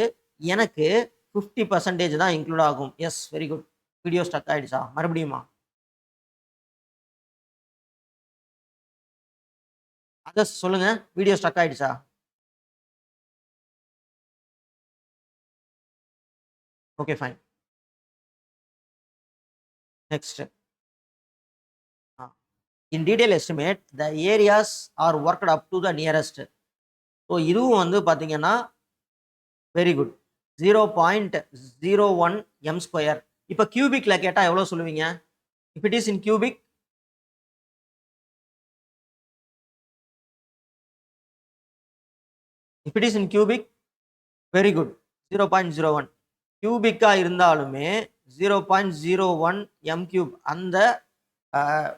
எனக்கு 50% தான் இன்க்ளூட் ஆகும். Yes very good. Video stuck ஆயிடுச்சா? மறுபடியுமா? அதர்ஸ் சொல்லுங்க. வீடியோ ஸ்டக் ஆயிடுச்சா? Okay fine. Next. In detail estimate the areas are worked up to the nearest. So இதுவும் வந்து பார்த்தீங்கன்னா வெரி குட். 0.01 M square. இப்போ கியூபிக்ல கேட்டா எவ்வளோ சொல்லுவீங்க? If it is in cubic if it is in cubic very good. 0.01 கியூபிக்கா இருந்தாலுமே 0.01 M cube அஹ்,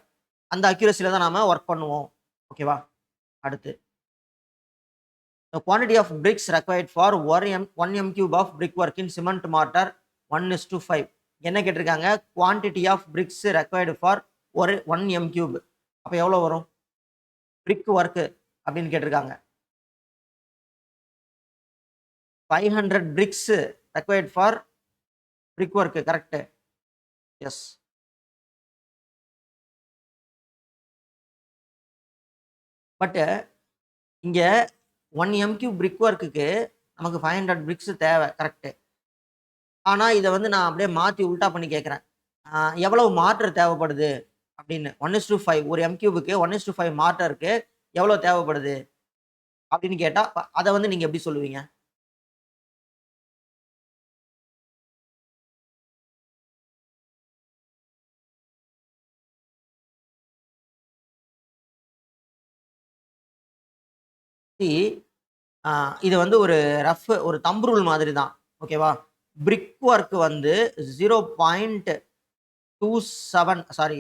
அந்த அக்யூரசில தான் நாம ஒர்க் பண்ணுவோம். ஓகேவா? அடுத்து the quantity of bricks required for 1 m cube of brickwork in cement mortar 1:5. என்ன கேட்டிருக்காங்க? quantity of bricks required for ஒரு 1 m cube. அப்ப எவ்வளவு வரும்? brick work அப்படின்னு கேட்டிருக்காங்க. 500 bricks required for brickwork. Correct. Yes. But இங்க 1 m cube brick workக்கு நமக்கு 500 bricks தேவை. கரெக்ட். ஆனா இத வந்து நான் அப்படியே மாத்தி உல்டா பண்ணி கேட்கிறேன். எவ்வளவு மார்டர் தேவைப்படுது அப்படின்னு. 1:5 ஒரு எம் கியூபுக்கு 1:5 மார்டருக்கு எவ்வளவு தேவைப்படுது அப்படின்னு கேட்டா அதை வந்து நீங்க எப்படி சொல்லுவீங்க? See, இது வந்து ஒரு ரஃப் ஒரு தம்ப் ரூல் மாதிரி தான். ஓகேவா? பிரிக் ஒர்க் வந்து 0.27 சாரி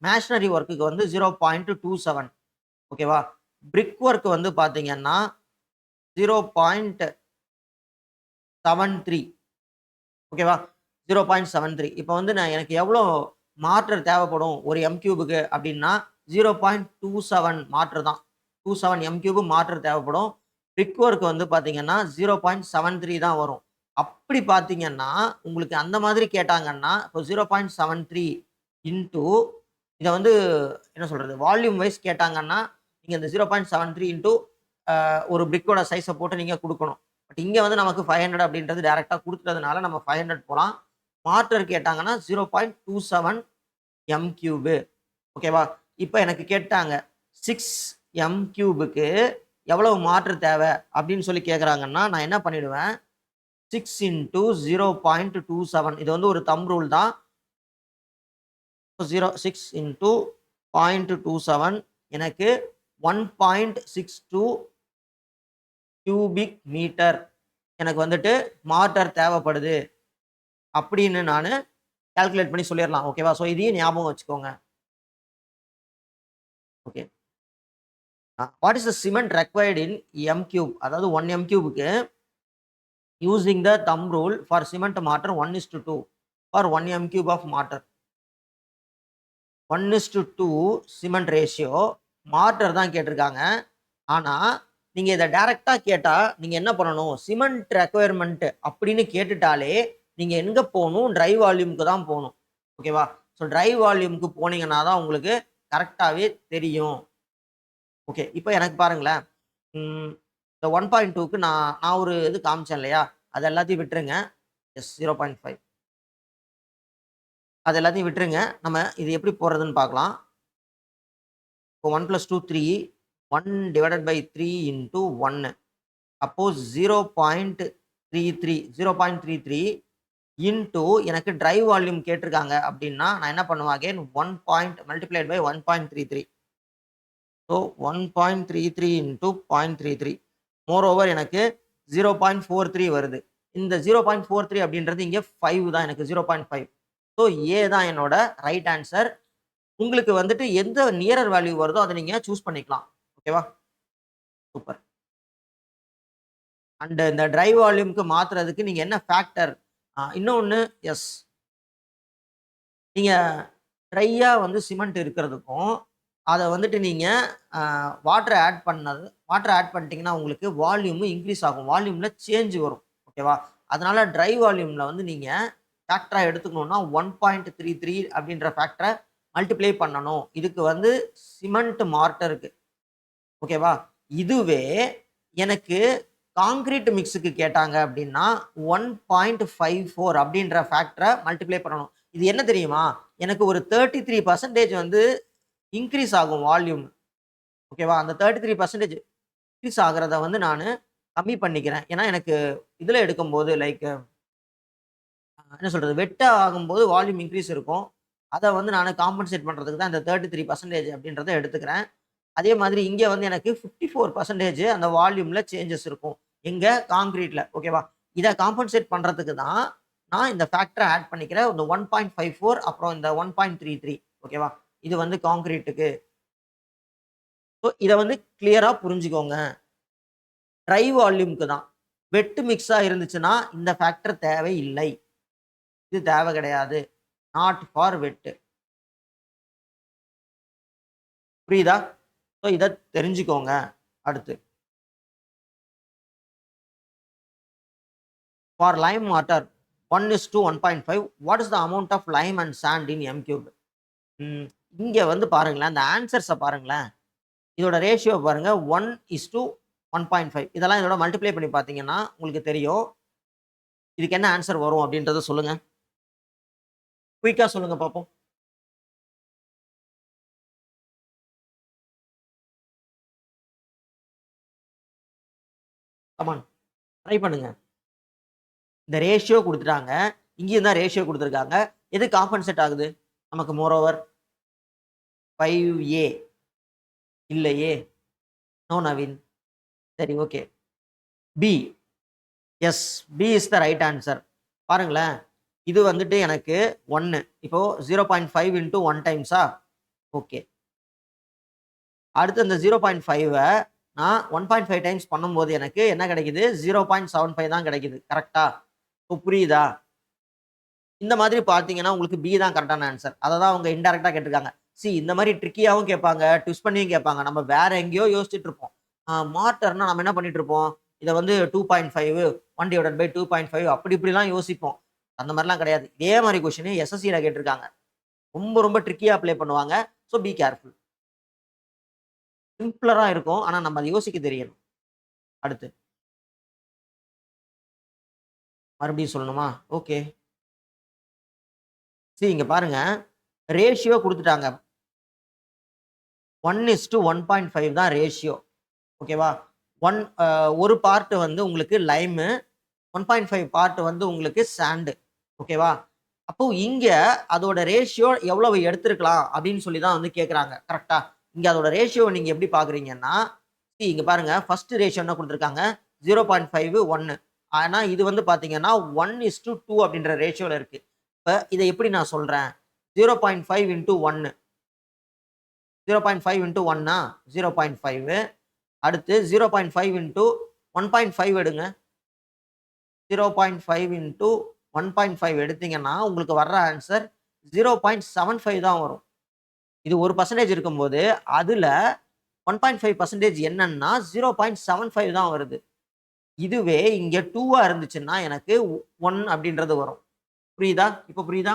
மேஷனரி ஒர்க்குக்கு வந்து 0.27. ஓகேவா? பிரிக் ஒர்க் வந்து பாத்தீங்கன்னா 0.73. ஓகேவா? 0.73. இப்போ வந்து நான் எனக்கு எவ்வளோ மார்டர் தேவைப்படும் ஒரு எம் கியூபுக்கு அப்படின்னா 0.27 மார்டர் தான். 27 எம் கியூப் மார்டர் தேவைப்படும். பிரிக் ஒர்க் வந்து பார்த்தீங்கன்னா 0.73 தான் வரும். அப்படி பார்த்தீங்கன்னா உங்களுக்கு அந்த மாதிரி கேட்டாங்கன்னா இப்போ 0.73 இன்டூ இதை வந்து என்ன சொல்றது வால்யூம் வைஸ் கேட்டாங்கன்னா நீங்க இந்த 0.73 இன்டூ ஒரு பிரிக்கோட சைஸை போட்டு நீங்க கொடுக்கணும். பட் இங்க வந்து நமக்கு 500 அப்படின்றது டைரக்டா கொடுத்ததுனால நம்ம 500 போலாம். மார்டர் கேட்டாங்கன்னா 0.27 எம் கியூபு. ஓகேவா? இப்போ எனக்கு கேட்டாங்க 6 எம் கியூபுக்கு எவ்வளவு மார்டர் தேவை அப்படின்னு சொல்லி கேட்குறாங்கன்னா நான் என்ன பண்ணிடுவேன்? 6 இன்டூ 0.27. இது வந்து ஒரு தம் ரூல் தான். 6 இன்டூ 0.27 எனக்கு 1.62 கியூபிக் மீட்டர் எனக்கு வந்துட்டு மார்டர் தேவைப்படுது அப்படின்னு நான் கால்குலேட் பண்ணி சொல்லிடலாம். ஓகேவா? ஸோ இதையும் ஞாபகம் வச்சுக்கோங்க. Okay. What is the cement required in m cube? அதாவது 1 எம் கியூபுக்கு using the thumb rule for cement mortar 1:2 for 1 m cube of mortar. 1:2 cement ratio mortar தான் கேட்டிருக்காங்க. ஆனா நீங்க இதை டைரக்டா கேட்டா நீங்க என்ன பண்ணணும்? சிமெண்ட் ரெக்குயர்மெண்ட் அப்படின்னு கேட்டுட்டாலே நீங்க எங்க போகணும்? ட்ரை வால்யூமுக்கு தான் போகணும். ஓகேவா? ஸோ ட்ரை வால்யூமுக்கு போனீங்கன்னா தான் உங்களுக்கு கரெக்டாகவே தெரியும். ஓகே. இப்போ எனக்கு பாருங்களேன். இந்த 1.2க்கு நான் நான் ஒரு இது காமிச்சேன் இல்லையா? அது எல்லாத்தையும் விட்டுருங்க. எஸ் 0.5 அது எல்லாத்தையும் விட்டுருங்க. நம்ம இது எப்படி போடுறதுன்னு பார்க்கலாம். இப்போ 1 + 2 3 1 டிவைடட் பை 3 இன்டூ 1 அப்போ 0.33 இன்டூ எனக்கு ட்ரை வால்யூம் கேட்டிருக்காங்க அப்படின்னா நான் என்ன பண்ணுவேன்? Again 1 point multiplied by 1.33. So 1.33 into 0.33 moreover எனக்கு 0.43 வருது. இந்த 0.43 அப்படின்றது இங்கே 5 தான் எனக்கு 0.5. ஸோ ஏ தான் என்னோட ரைட் ஆன்சர். உங்களுக்கு வந்துட்டு எந்த நியரர் வேல்யூ வருதோ அதை நீங்க சூஸ் பண்ணிக்கலாம். ஓகேவா? சூப்பர். அண்ட் இந்த ட்ரை வால்யூம்க்கு மாத்துறதுக்கு நீங்க என்ன ஃபேக்டர் இன்னொன்னு எஸ். நீங்க ட்ரையா வந்து சிமெண்ட் இருக்கிறதுக்கும் அதை வந்துட்டு நீங்க வாட்டர் ஆட் பண்ணிட்டீங்கன்னா உங்களுக்கு வால்யூம் இன்க்ரீஸ் ஆகும். வால்யூம்ல சேஞ்ச் வரும். ஓகேவா? அதனால ட்ரை வால்யூம்ல வந்து நீங்க ஃபேக்டரா எடுத்துக்கணும்னா 1.33 அப்படின்ற ஃபேக்டரை மல்டிப்ளை பண்ணணும். இதுக்கு வந்து சிமெண்ட் மார்ட்டருக்கு. ஓகேவா? இதுவே எனக்கு காங்கிரீட் மிக்ஸுக்கு கேட்டாங்க அப்படின்னா 1.54 அப்படின்ற ஃபேக்டரை மல்டிப்ளை பண்ணணும். இது என்ன தெரியுமா? எனக்கு ஒரு 33% வந்து இன்க்ரீஸ் ஆகும் வால்யூம். ஓகேவா? அந்த 33% இன்க்ரீஸ் ஆகிறத வந்து நான் கம்மி பண்ணிக்கிறேன். ஏன்னா எனக்கு இதில் எடுக்கும்போது லைக் என்ன சொல்றது, வெட்ட ஆகும்போது வால்யூம் இன்க்ரீஸ் இருக்கும். அதை வந்து நான் காம்பன்சேட் பண்ணுறதுக்கு தான் இந்த 33% அப்படின்றத எடுத்துக்கிறேன். அதே மாதிரி இங்கே வந்து எனக்கு 54% அந்த வால்யூமில் சேஞ்சஸ் இருக்கும். எங்க காங்கிரீட்டில். ஓகேவா? இதை காம்பன்சேட் பண்ணுறதுக்கு தான் நான் இந்த ஃபேக்டரை ஆட் பண்ணிக்கிறேன். இந்த 1.54 அப்புறம் இந்த 1.33. ஓகேவா? இது வந்து காங்கிரீட்டுக்கு. ஸோ இதை வந்து கிளியரா புரிஞ்சுக்கோங்க. ட்ரை வால்யூம்க்கு தான். வெட்டு மிக்ஸா இருந்துச்சுன்னா இந்த ஃபேக்டர் தேவையில்லை. இது தேவை கிடையாது. நாட் ஃபார் வெட்டு. புரியுதா? ஸோ இதை தெரிஞ்சுக்கோங்க. அடுத்து for lime water 1:1.5 what is the amount of lime and sand in m cube? இங்க வந்து பாருங்களேன், இந்த ஆன்சர்ஸை பாருங்களேன். இதோட ரேஷியோ பாருங்க 1:1.5. இதெல்லாம் இதோட மல்டிப்ளை பண்ணி பார்த்தீங்கன்னா உங்களுக்கு தெரியும். இதுக்கு என்ன ஆன்சர் வரும் அப்படின்றத சொல்லுங்க. குயிக்கா சொல்லுங்க பார்ப்போம். கமான் ட்ரை பண்ணுங்க. இந்த ரேஷியோ கொடுத்துட்டாங்க. இங்கேயும் தான் ரேஷியோ கொடுத்துருக்காங்க. எது காம்பன்சேட் ஆகுது நமக்கு? மோரோவர் 5A இல்லையே. நோ நவீன். சரி, okay. B. Yes, B is the right answer. பாருங்களேன், இது வந்துட்டு எனக்கு 1. இப்போ 0.5 இன்ட்டு 1 டைம்ஸா? ஓகே. அடுத்து இந்த 0.5 நான் 1.5 டைம்ஸ் பண்ணும்போது எனக்கு என்ன கிடைக்குது? 0.75 தான் கிடைக்குது. கரெக்டா? இப்போ புரியுதா? இந்த மாதிரி பார்த்தீங்கன்னா உங்களுக்கு பி தான் கரெக்டான ஆன்சர். அதை தான் அவங்க இன்டெரக்டா கேட்டிருக்காங்க. இந்த மாதிரி ட்ரிக்கியாவும் கேட்பாங்க, ட்விஸ்ட் பண்ணியும் கேட்பாங்க. நம்ம வேற எங்கேயோ யோசிச்சுட்டு இருப்போம். மார்ட்டர்னா நம்ம என்ன பண்ணிட்டு இருப்போம்? இதை வந்து 2.5 1/2 அப்படி இப்படிலாம் யோசிப்போம். அந்த மாதிரிலாம் கிடையாது. இதே மாதிரி கொஸ்டின் எஸ்எஸ்சியில கேட்டிருக்காங்க. ரொம்ப ரொம்ப ட்ரிக்கியா அப்ளை பண்ணுவாங்க. So be careful. சிம்பிளரா இருக்கும். ஆனா நம்ம அதை யோசிக்க தெரியணும். அடுத்து மறுபடியும் சொல்லணுமா? ஓகே. இங்க பாருங்க, ரேஷியோ கொடுத்துட்டாங்க. 1:1.5 தான் ரேஷியோ. ஓகேவா? ஒரு பார்ட் வந்து உங்களுக்கு லைமு, 1.5 பார்ட் வந்து உங்களுக்கு சாண்டு. ஓகேவா? அப்போ இங்க அதோட ரேஷியோ எவ்வளவு எடுத்திருக்கலாம் அப்படின்னு சொல்லி தான் வந்து கேட்குறாங்க. கரெக்டா? இங்க அதோட ரேஷியோ நீங்க எப்படி பாக்குறீங்கன்னா, இங்க பாருங்க, ஃபர்ஸ்ட் ரேஷியோ என்ன கொடுத்துருக்காங்க? 0.5 1. ஆனா இது வந்து பாத்தீங்கன்னா 1:2 அப்படின்ற ரேஷியோல இருக்கு. இப்ப இதை எப்படி நான் சொல்றேன்? 0.5 இன்ட்டு 1. 0.5 இன்ட்டு 1னா 0.5. அடுத்து 0.5 இன்ட்டு 1.5 எடுங்க. 0.5 இன்ட்டு 1.5 எடுத்தீங்கன்னா உங்களுக்கு வர்ற ஆன்சர் 0.75 தான் வரும். இது 1% இருக்கும்போது அதுல 1.5% என்னன்னா 0.75 தான் வருது. இதுவே இங்க 2 இருந்துச்சுன்னா எனக்கு 1 அப்படின்றது வரும். புரியுதா? இப்ப புரியுதா?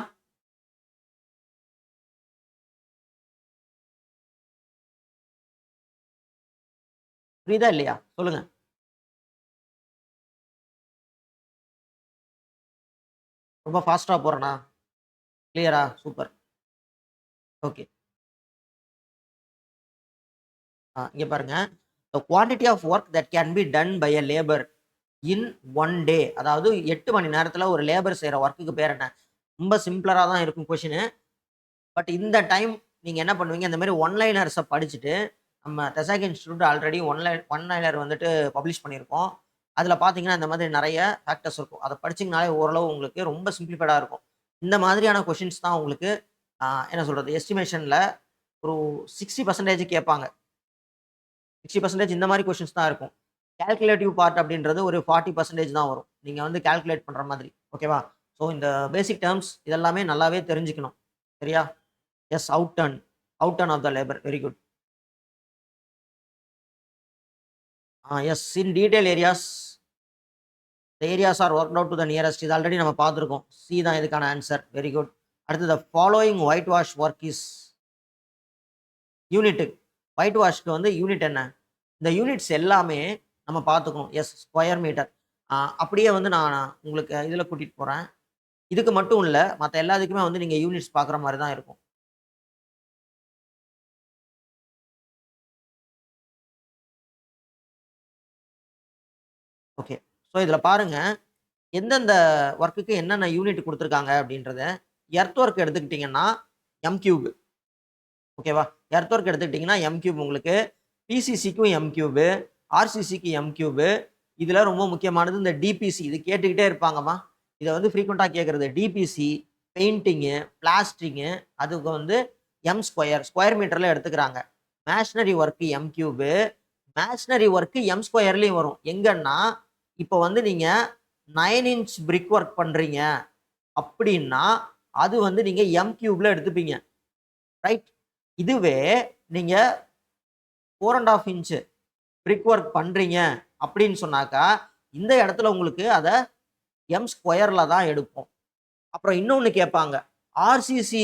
புரியுதா இல்லையா? சொல்லுங்க. ரொம்ப ஃபாஸ்டா போறேனா? கிளியரா? சூப்பர். ஓகே. இங்க பாருங்க. The quantity of work that can be done by a labor in 1 day. அதாவது 8 மணி நேரத்துல ஒரு லேபர் செய்யற ஒர்க்குக்கு பேர் என்ன? ரொம்ப சிம்பிளரா தான் இருக்கும் கொஸ்டின். பட் இந்த டைம் நீங்க என்ன பண்ணுவீங்க? இந்த மாதிரி ஒன் லைனர்ஸை படிச்சுட்டு நம்ம டெசாக் இன்ஸ்டிடியூட் ஆல்ரெடி ஒன் லைனர் வந்துட்டு பப்ளிஷ் பண்ணியிருக்கோம். அதில் பார்த்தீங்கன்னா இந்த மாதிரி நிறைய ஃபேக்டர்ஸ் இருக்கும். அதை படிச்சிங்கனாலே ஓரளவு உங்களுக்கு ரொம்ப சிம்பிளிஃபைடாக இருக்கும். இந்த மாதிரியான கொஷின்ஸ் தான் உங்களுக்கு என்ன சொல்கிறது, எஸ்டிமேஷனில் ஒரு 60% கேட்பாங்க. 60% இந்த மாதிரி கொஷின்ஸ் தான் இருக்கும். கால்குலேட்டிவ் பார்ட் அப்படின்றது ஒரு 40% தான் வரும். நீங்கள் வந்து கால்குலேட் பண்ணுற மாதிரி. ஓகேவா? ஸோ இந்த பேசிக் டேர்ம்ஸ் இதெல்லாமே நல்லாவே தெரிஞ்சுக்கணும். சரியா? Yes, out turn off the labour. Very good. Yes, in detail areas the areas are worked out to the nearest. இது ஆல்ரெடி நம்ம பார்த்துருக்கோம். சி தான் இதுக்கான ஆன்சர். Very good. அடுத்து the following white wash work is unit. White வாஷ்க்கு வந்து unit என்ன? இந்த யூனிட்ஸ் எல்லாமே நம்ம பார்த்துக்கணும். Yes, square metre. அப்படியே வந்து நான் உங்களுக்கு இதில் கூட்டிகிட்டு போகிறேன். இதுக்கு மட்டும் இல்லை, மற்ற எல்லாத்துக்குமே வந்து நீங்கள் யூனிட்ஸ் பார்க்குற மாதிரி தான் இருக்கும். ஓகே. ஸோ இதில் பாருங்க, எந்தெந்த ஒர்க்குக்கு என்னென்ன யூனிட் கொடுத்துருக்காங்க அப்படின்றத. எர்த் ஒர்க் எடுத்துக்கிட்டிங்கன்னா எம் கியூப். ஓகேவா? எர்த் ஒர்க் எடுத்துக்கிட்டிங்கன்னா எம் கியூப் உங்களுக்கு. பிசிசிக்கும் எம் கியூபு, ஆர்சிசிக்கு எம் கியூபு. இதில் ரொம்ப முக்கியமானது இந்த டிபிசி. இது கேட்டுக்கிட்டே இருப்பாங்கம்மா. இதை வந்து ஃப்ரீக்வெண்ட்டாக கேட்குறது. டிபிசி, பெயிண்டிங்கு, பிளாஸ்டிங்கு, அதுக்கு வந்து எம் ஸ்கொயர் மீட்டரில் எடுத்துக்கிறாங்க. Masonry work m cube. Masonry work m ஸ்கொயர்லேயும் வரும். எங்கன்னா இப்போ வந்து நீங்கள் 9 inch பிரிக் ஒர்க் பண்ணுறீங்க அப்படின்னா அது வந்து நீங்கள் எம் கியூப்ல எடுத்துப்பீங்க. ரைட்? இதுவே நீங்கள் 4.5 inch பிரிக் ஒர்க் பண்ணுறீங்க அப்படின்னு சொன்னாக்கா இந்த இடத்துல உங்களுக்கு அதை எம் ஸ்கொயரில் தான் எடுப்போம். அப்புறம் இன்னொன்று கேட்பாங்க, ஆர்சிசி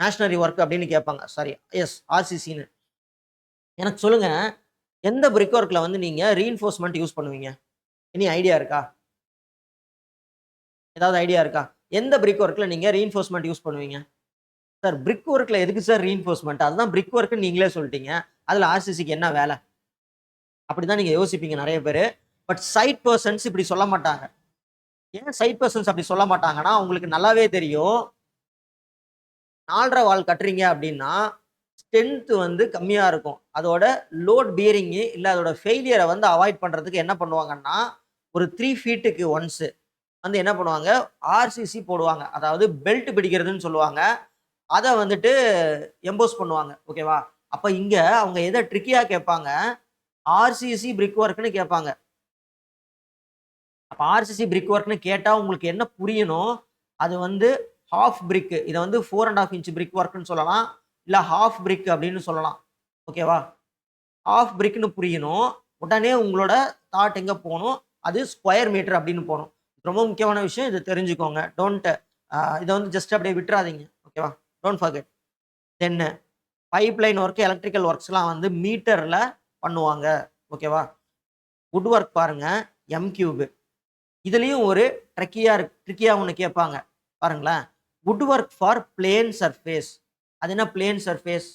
மேஷனரி ஒர்க் அப்படின்னு கேட்பாங்க. சாரி, எஸ், ஆர்சிசின்னு. எனக்கு சொல்லுங்க, எந்த பிரிக் ஒர்க்கில் வந்து நீங்கள் ரீஇன்ஃபோர்ஸ்மெண்ட் யூஸ் பண்ணுவீங்க? எனி ஐடியா இருக்கா? ஏதாவது ஐடியா இருக்கா? எந்த பிரிக் ஒர்க்கில் நீங்கள் ரீஇன்ஃபோர்ஸ்மெண்ட் யூஸ் பண்ணுவீங்க? சார், பிரிக் ஒர்க்கில் எதுக்கு சார் ரீஇன்ஃபோர்ஸ்மெண்ட்? அதுதான் பிரிக் ஒர்க்குன்னு நீங்களே சொல்லிட்டீங்க. அதில் ஆர்சிசிக்கு என்ன வேலை? அப்படிதான் நீங்கள் யோசிப்பீங்க நிறைய பேர். பட் சைட் பர்சன்ஸ் இப்படி சொல்ல மாட்டாங்க. ஏன் சைட் பர்சன்ஸ் அப்படி சொல்ல மாட்டாங்கன்னா, உங்களுக்கு நல்லாவே தெரியும். 4.5 வால் கட்டுறீங்க அப்படின்னா ஸ்ட்ரென்த் வந்து கம்மியாக இருக்கும். அதோட லோட் பியரிங்கு இல்லை அதோட ஃபெயிலியரை வந்து அவாய்ட் பண்ணுறதுக்கு என்ன பண்ணுவாங்கன்னா, ஒரு 3 ஃபீட்டுக்கு ஒன்ஸு வந்து என்ன பண்ணுவாங்க, ஆர்சிசி போடுவாங்க. அதாவது பெல்ட் பிடிக்கிறதுன்னு சொல்லுவாங்க. அதை வந்துட்டு எம்போஸ் பண்ணுவாங்க. ஓகேவா? அப்போ இங்கே அவங்க எதை ட்ரிக்கியாக கேட்பாங்க, ஆர்சிசி பிரிக் ஒர்க்னு கேட்பாங்க. அப்போ ஆர்சிசி பிரிக் ஒர்க்னு கேட்டால் உங்களுக்கு என்ன புரியணும், அது வந்து ஹாஃப் பிரிக். இதை வந்து 4.5 inch பிரிக் ஒர்க்னு சொல்லலாம், இல்லை ஹாஃப் பிரிக் அப்படின்னு சொல்லலாம். ஓகேவா? ஹாஃப் பிரிக்னு புரியணும். உடனே உங்களோட தாட் எங்கே போகணும், அது ஸ்கொயர் மீட்டர் அப்படின்னு போகணும். ரொம்ப முக்கியமான விஷயம், இதை தெரிஞ்சுக்கோங்க. இதை வந்து ஜஸ்ட் அப்படியே விட்டுறாதீங்க. ஓகேவா? Don't forget. Then pipeline work, electrical ஒர்க்ஸ்லாம் வந்து மீட்டரில் பண்ணுவாங்க. ஓகேவா? வுட் ஒர்க் பாருங்க, எம் கியூபு. இதுலேயும் ஒரு ட்ரிக்கியாக ஒன்று கேட்பாங்க. பாருங்களேன், wood work for plain surface. அது என்ன பிளேன் சர்ஃபேஸ்?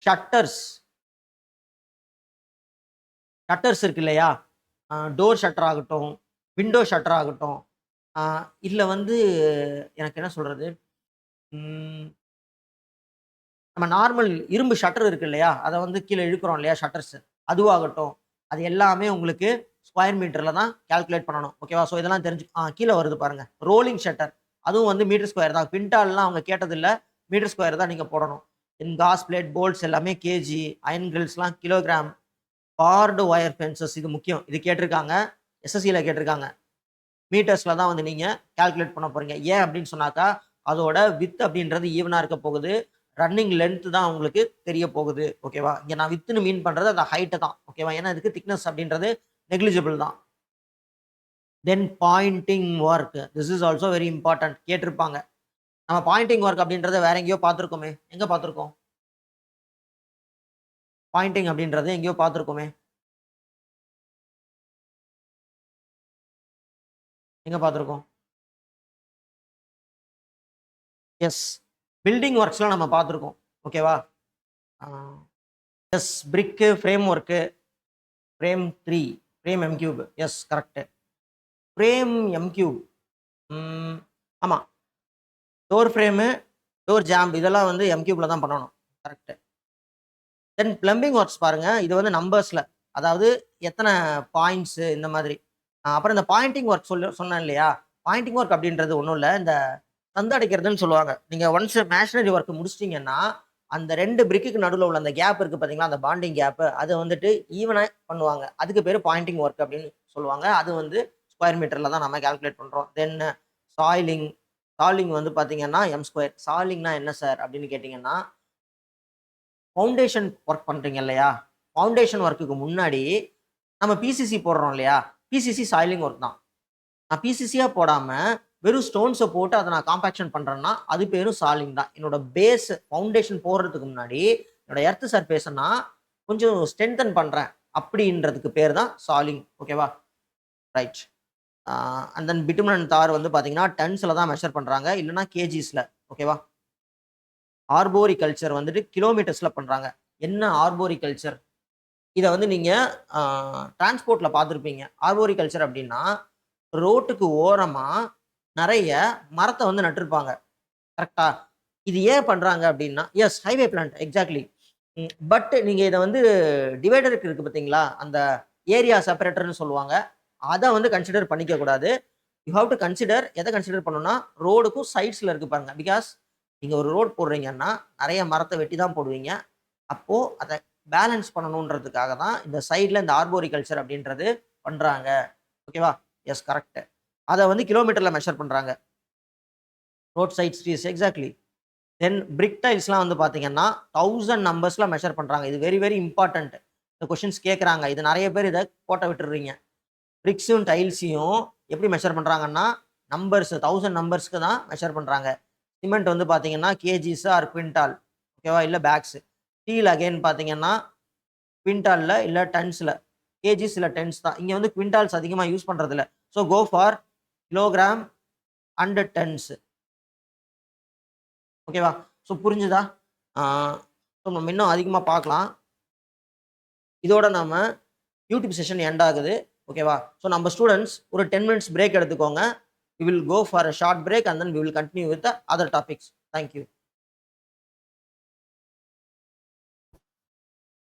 ஷட்டர்ஸ் இருக்கு இல்லையா? டோர் ஷட்டர் ஆகட்டும், விண்டோ ஷட்டர் ஆகட்டும், இல்லை வந்து எனக்கு என்ன சொல்கிறது, நம்ம நார்மல் இரும்பு ஷட்டர் இருக்கு இல்லையா, அதை வந்து கீழே இழுக்கிறோம் இல்லையா ஷட்டர்ஸ், அதுவாகட்டும், அது எல்லாமே உங்களுக்கு ஸ்கொயர் மீட்டரில் தான் கால்குலேட் பண்ணணும். ஓகேவா? ஸோ இதெல்லாம் தெரிஞ்சு கீழே வருது பாருங்க, ரோலிங் ஷட்டர். அதுவும் வந்து மீட்டர் ஸ்கொயர் தான். குவிண்டால்லாம் அவங்க கேட்டதில்லை, மீட்டர் ஸ்கொயர் தான் நீங்கள் போடணும். காஸ் பிளேட், போல்ட்ஸ் எல்லாமே கேஜி, அயன் கிரில்ஸ்லாம் கிலோகிராம். பார்டு ஒயர் ஃபென்சஸ், இது முக்கியம். இது கேட்டிருக்காங்க, எஸ்எஸ்சியில் கேட்டிருக்காங்க. மீட்டர்ஸில் தான் வந்து நீங்கள் கால்குலேட் பண்ண போகிறீங்க. ஏன் அப்படின்னு சொன்னாக்கா, அதோட வித் அப்படின்றது ஈவனாக இருக்க போகுது, ரன்னிங் லென்த் தான் உங்களுக்கு தெரிய போகுது. ஓகேவா? இங்கே நான் வித்துன்னு மீன் பண்ணுறது அந்த ஹைட்டை தான். ஓகேவா? ஏன்னா இதுக்கு திக்னஸ் அப்படின்றது நெக்லிஜிபிள் தான். Then pointing work, this is also very important. கேட்டிருப்பாங்க. நம்ம பாயிண்டிங் ஒர்க் அப்படின்றத வேற எங்கேயோ பார்த்துருக்கோமே. எங்கே பார்த்துருக்கோம்? பாயிண்டிங் அப்படின்றது எங்கேயோ பார்த்துருக்கோமே. எங்கே பார்த்துருக்கோம்? எஸ், பில்டிங் ஒர்க்ஸ்லாம் நம்ம பார்த்துருக்கோம். ஓகேவா? Yes, brick, frame work, frame 3, frame m cube. Yes, correct. Frame m cube. ஆமாம், டோர் ஃப்ரேமு, டோர் ஜாம்ப் இதெல்லாம் வந்து எம் கியூப்ல தான் பண்ணணும். கரெக்டு. தென் பிளம்பிங் ஒர்க்ஸ் பாருங்க, இது வந்து நம்பர்ஸ்ல, அதாவது எத்தனை பாயிண்ட்ஸ் இந்த மாதிரி. அப்புறம் இந்த பாயிண்டிங் ஒர்க் சொன்னேன் இல்லையா? பாயிண்டிங் ஒர்க் அப்படின்றது ஒண்ணும் இல்ல. இந்த சந்து அடைக்கிறதுன்னு சொல்லுவாங்க. நீங்க ஒன்ஸ் மேஷனரி ஒர்க் முடிச்சிட்டீங்கன்னா, அந்த 2 பிரிக்குக்கு நடுவுல உள்ள அந்த கேப் இருக்கு பார்த்தீங்களா? அந்த பாண்டிங் கேப் அத வந்துட்டு ஈவனா பண்ணுவாங்க. அதுக்கு பேரு பாயிண்டிங் ஒர்க் அப்படின்னு சொல்லுவாங்க. அது வந்து ஸ்கொயர் மீட்டர்ல தான் நம்ம கால்குலேட் பண்றோம். தென் சாயிலிங். சாயிலிங் வந்து பார்த்தீங்கன்னா, M². சாயிலிங்னா என்ன சார் அப்படின்னு கேட்டீங்கன்னா, ஃபவுண்டேஷன் ஒர்க் பண்றீங்க இல்லையா? ஃபவுண்டேஷன் ஒர்க்குக்கு முன்னாடி நம்ம பிசிசி போடுறோம் இல்லையா? பிசிசி சாயிலிங் ஒர்க் தான். நான் பிசிசியா போடாம, வெறும் ஸ்டோன்ஸ போட்டு அத நான் காம்பேக்ஷன் பண்றேன்னா, அது பேரும் சாலிங் தான். என்னோட பேஸ் ஃபவுண்டேஷன் போடுறதுக்கு முன்னாடி, என்னோட எர்த் சர்ஃபேஸ நான் கொஞ்சம் ஸ்ட்ரெங்தன் பண்றேன். அப்படின்றதுக்கு பேர் தான் சாலிங். ஓகேவா? Right. And then bitumen and தார் வந்து பார்த்தீங்கன்னா, டன்ஸ்ல தான் மெஷர் பண்றாங்க. இல்லன்னா கேஜிஸ்ல. ஓகேவா? ஆர்போரிகல்ச்சர் வந்துட்டு கிலோமீட்டர்ஸ்ல பண்றாங்க. என்ன ஆர்போரிகல்ச்சர்? இத வந்து நீங்க டிரான்ஸ்போர்ட்ல பார்த்திருப்பீங்க. ஆர்போரிகல்ச்சர் அப்படின்னா, ரோட்டுக்கு ஓரமா நெறைய மரத்த வந்து நட்டிருப்பாங்க. கரெக்ட்டா? இது ஏன் பண்றாங்க அப்படின்னா ஹைவே பிளான்ட் எக்ஸாக்ட்லி. பட் நீங்க இத வந்து டிவைடருக்கு இருக்கு பார்த்தீங்களா? அந்த ஏரியா செப்பரேட்டர்ன்னு சொல்லுவாங்க. அத வந்து கன்சிடர் பண்ணிக்க கூடாது. யூ ஹேவ் டூ கன்சிடர் எத கன்சிடர் பண்ணணும்னா, ரோடுக்கும் சைட்ஸ்ல இருக்கு பாருங்க. பிகாஸ் நீங்க ஒரு ரோட் போடுறீங்கன்னா, நெறைய மரத்த வெட்டி தான் போடுவீங்க. அப்போ அத பேலன்ஸ் பண்ணணுன்றதுக்காக தான் இந்த சைட்ல இந்த ஆர்போரிகல்ச்சர் அப்படின்றது பண்றாங்க. ஓகேவா? கரெக்ட். அத வந்து கிலோமீட்டர்ல மெஷர் பண்றாங்க. Road side trees exactly. Then brick டைல்ஸ்லாம் வந்து பார்த்தீங்கன்னா, 1000 நம்பர்ஸ்ல மெஷர் பண்றாங்க. இது வெரி வெரி இம்பார்ட்டன்ட். இந்த கொஸ்டின்ஸ் கேட்கறாங்க. இது நெறைய பேர் இத கோட்ட விட்டுர்றீங்க. பிரிக்ஸும், டைல்ஸையும் எப்படி மெஷர் பண்றாங்கன்னா, நம்பர்ஸ் 1000 நம்பர்ஸ்க்கு தான் மெஷர் பண்றாங்க. சிமெண்ட் வந்து பார்த்தீங்கன்னா, கேஜிஸ் ஆர் குவிண்டால். ஓகேவா? இல்ல பேக்ஸ். ஸ்டீல் அகைன் பார்த்தீங்கன்னா, குவிண்டால்ல இல்ல டன்ஸ்ல. கேஜிஸ் இல்ல டென்ஸ் தான். இங்க வந்து குவிண்டால்ஸ் அதிகமா யூஸ் பண்றது இல்ல. So go for kilogram and tonnes. ஓகேவா? ஸோ புரிஞ்சுதா? ஆ ஸோ நம்ம இன்னும் அதிகமா பார்க்கலாம். இதோட நாம யூடியூப் செஷன் எண்ட் ஆகுது. ஓகேவா? ஸோ நம்ம ஸ்டூடண்ட்ஸ் ஒரு 10 மினிட்ஸ் பிரேக் எடுத்துக்கோங்க. We will go for a short break and then we will continue with the other topics. Thank you.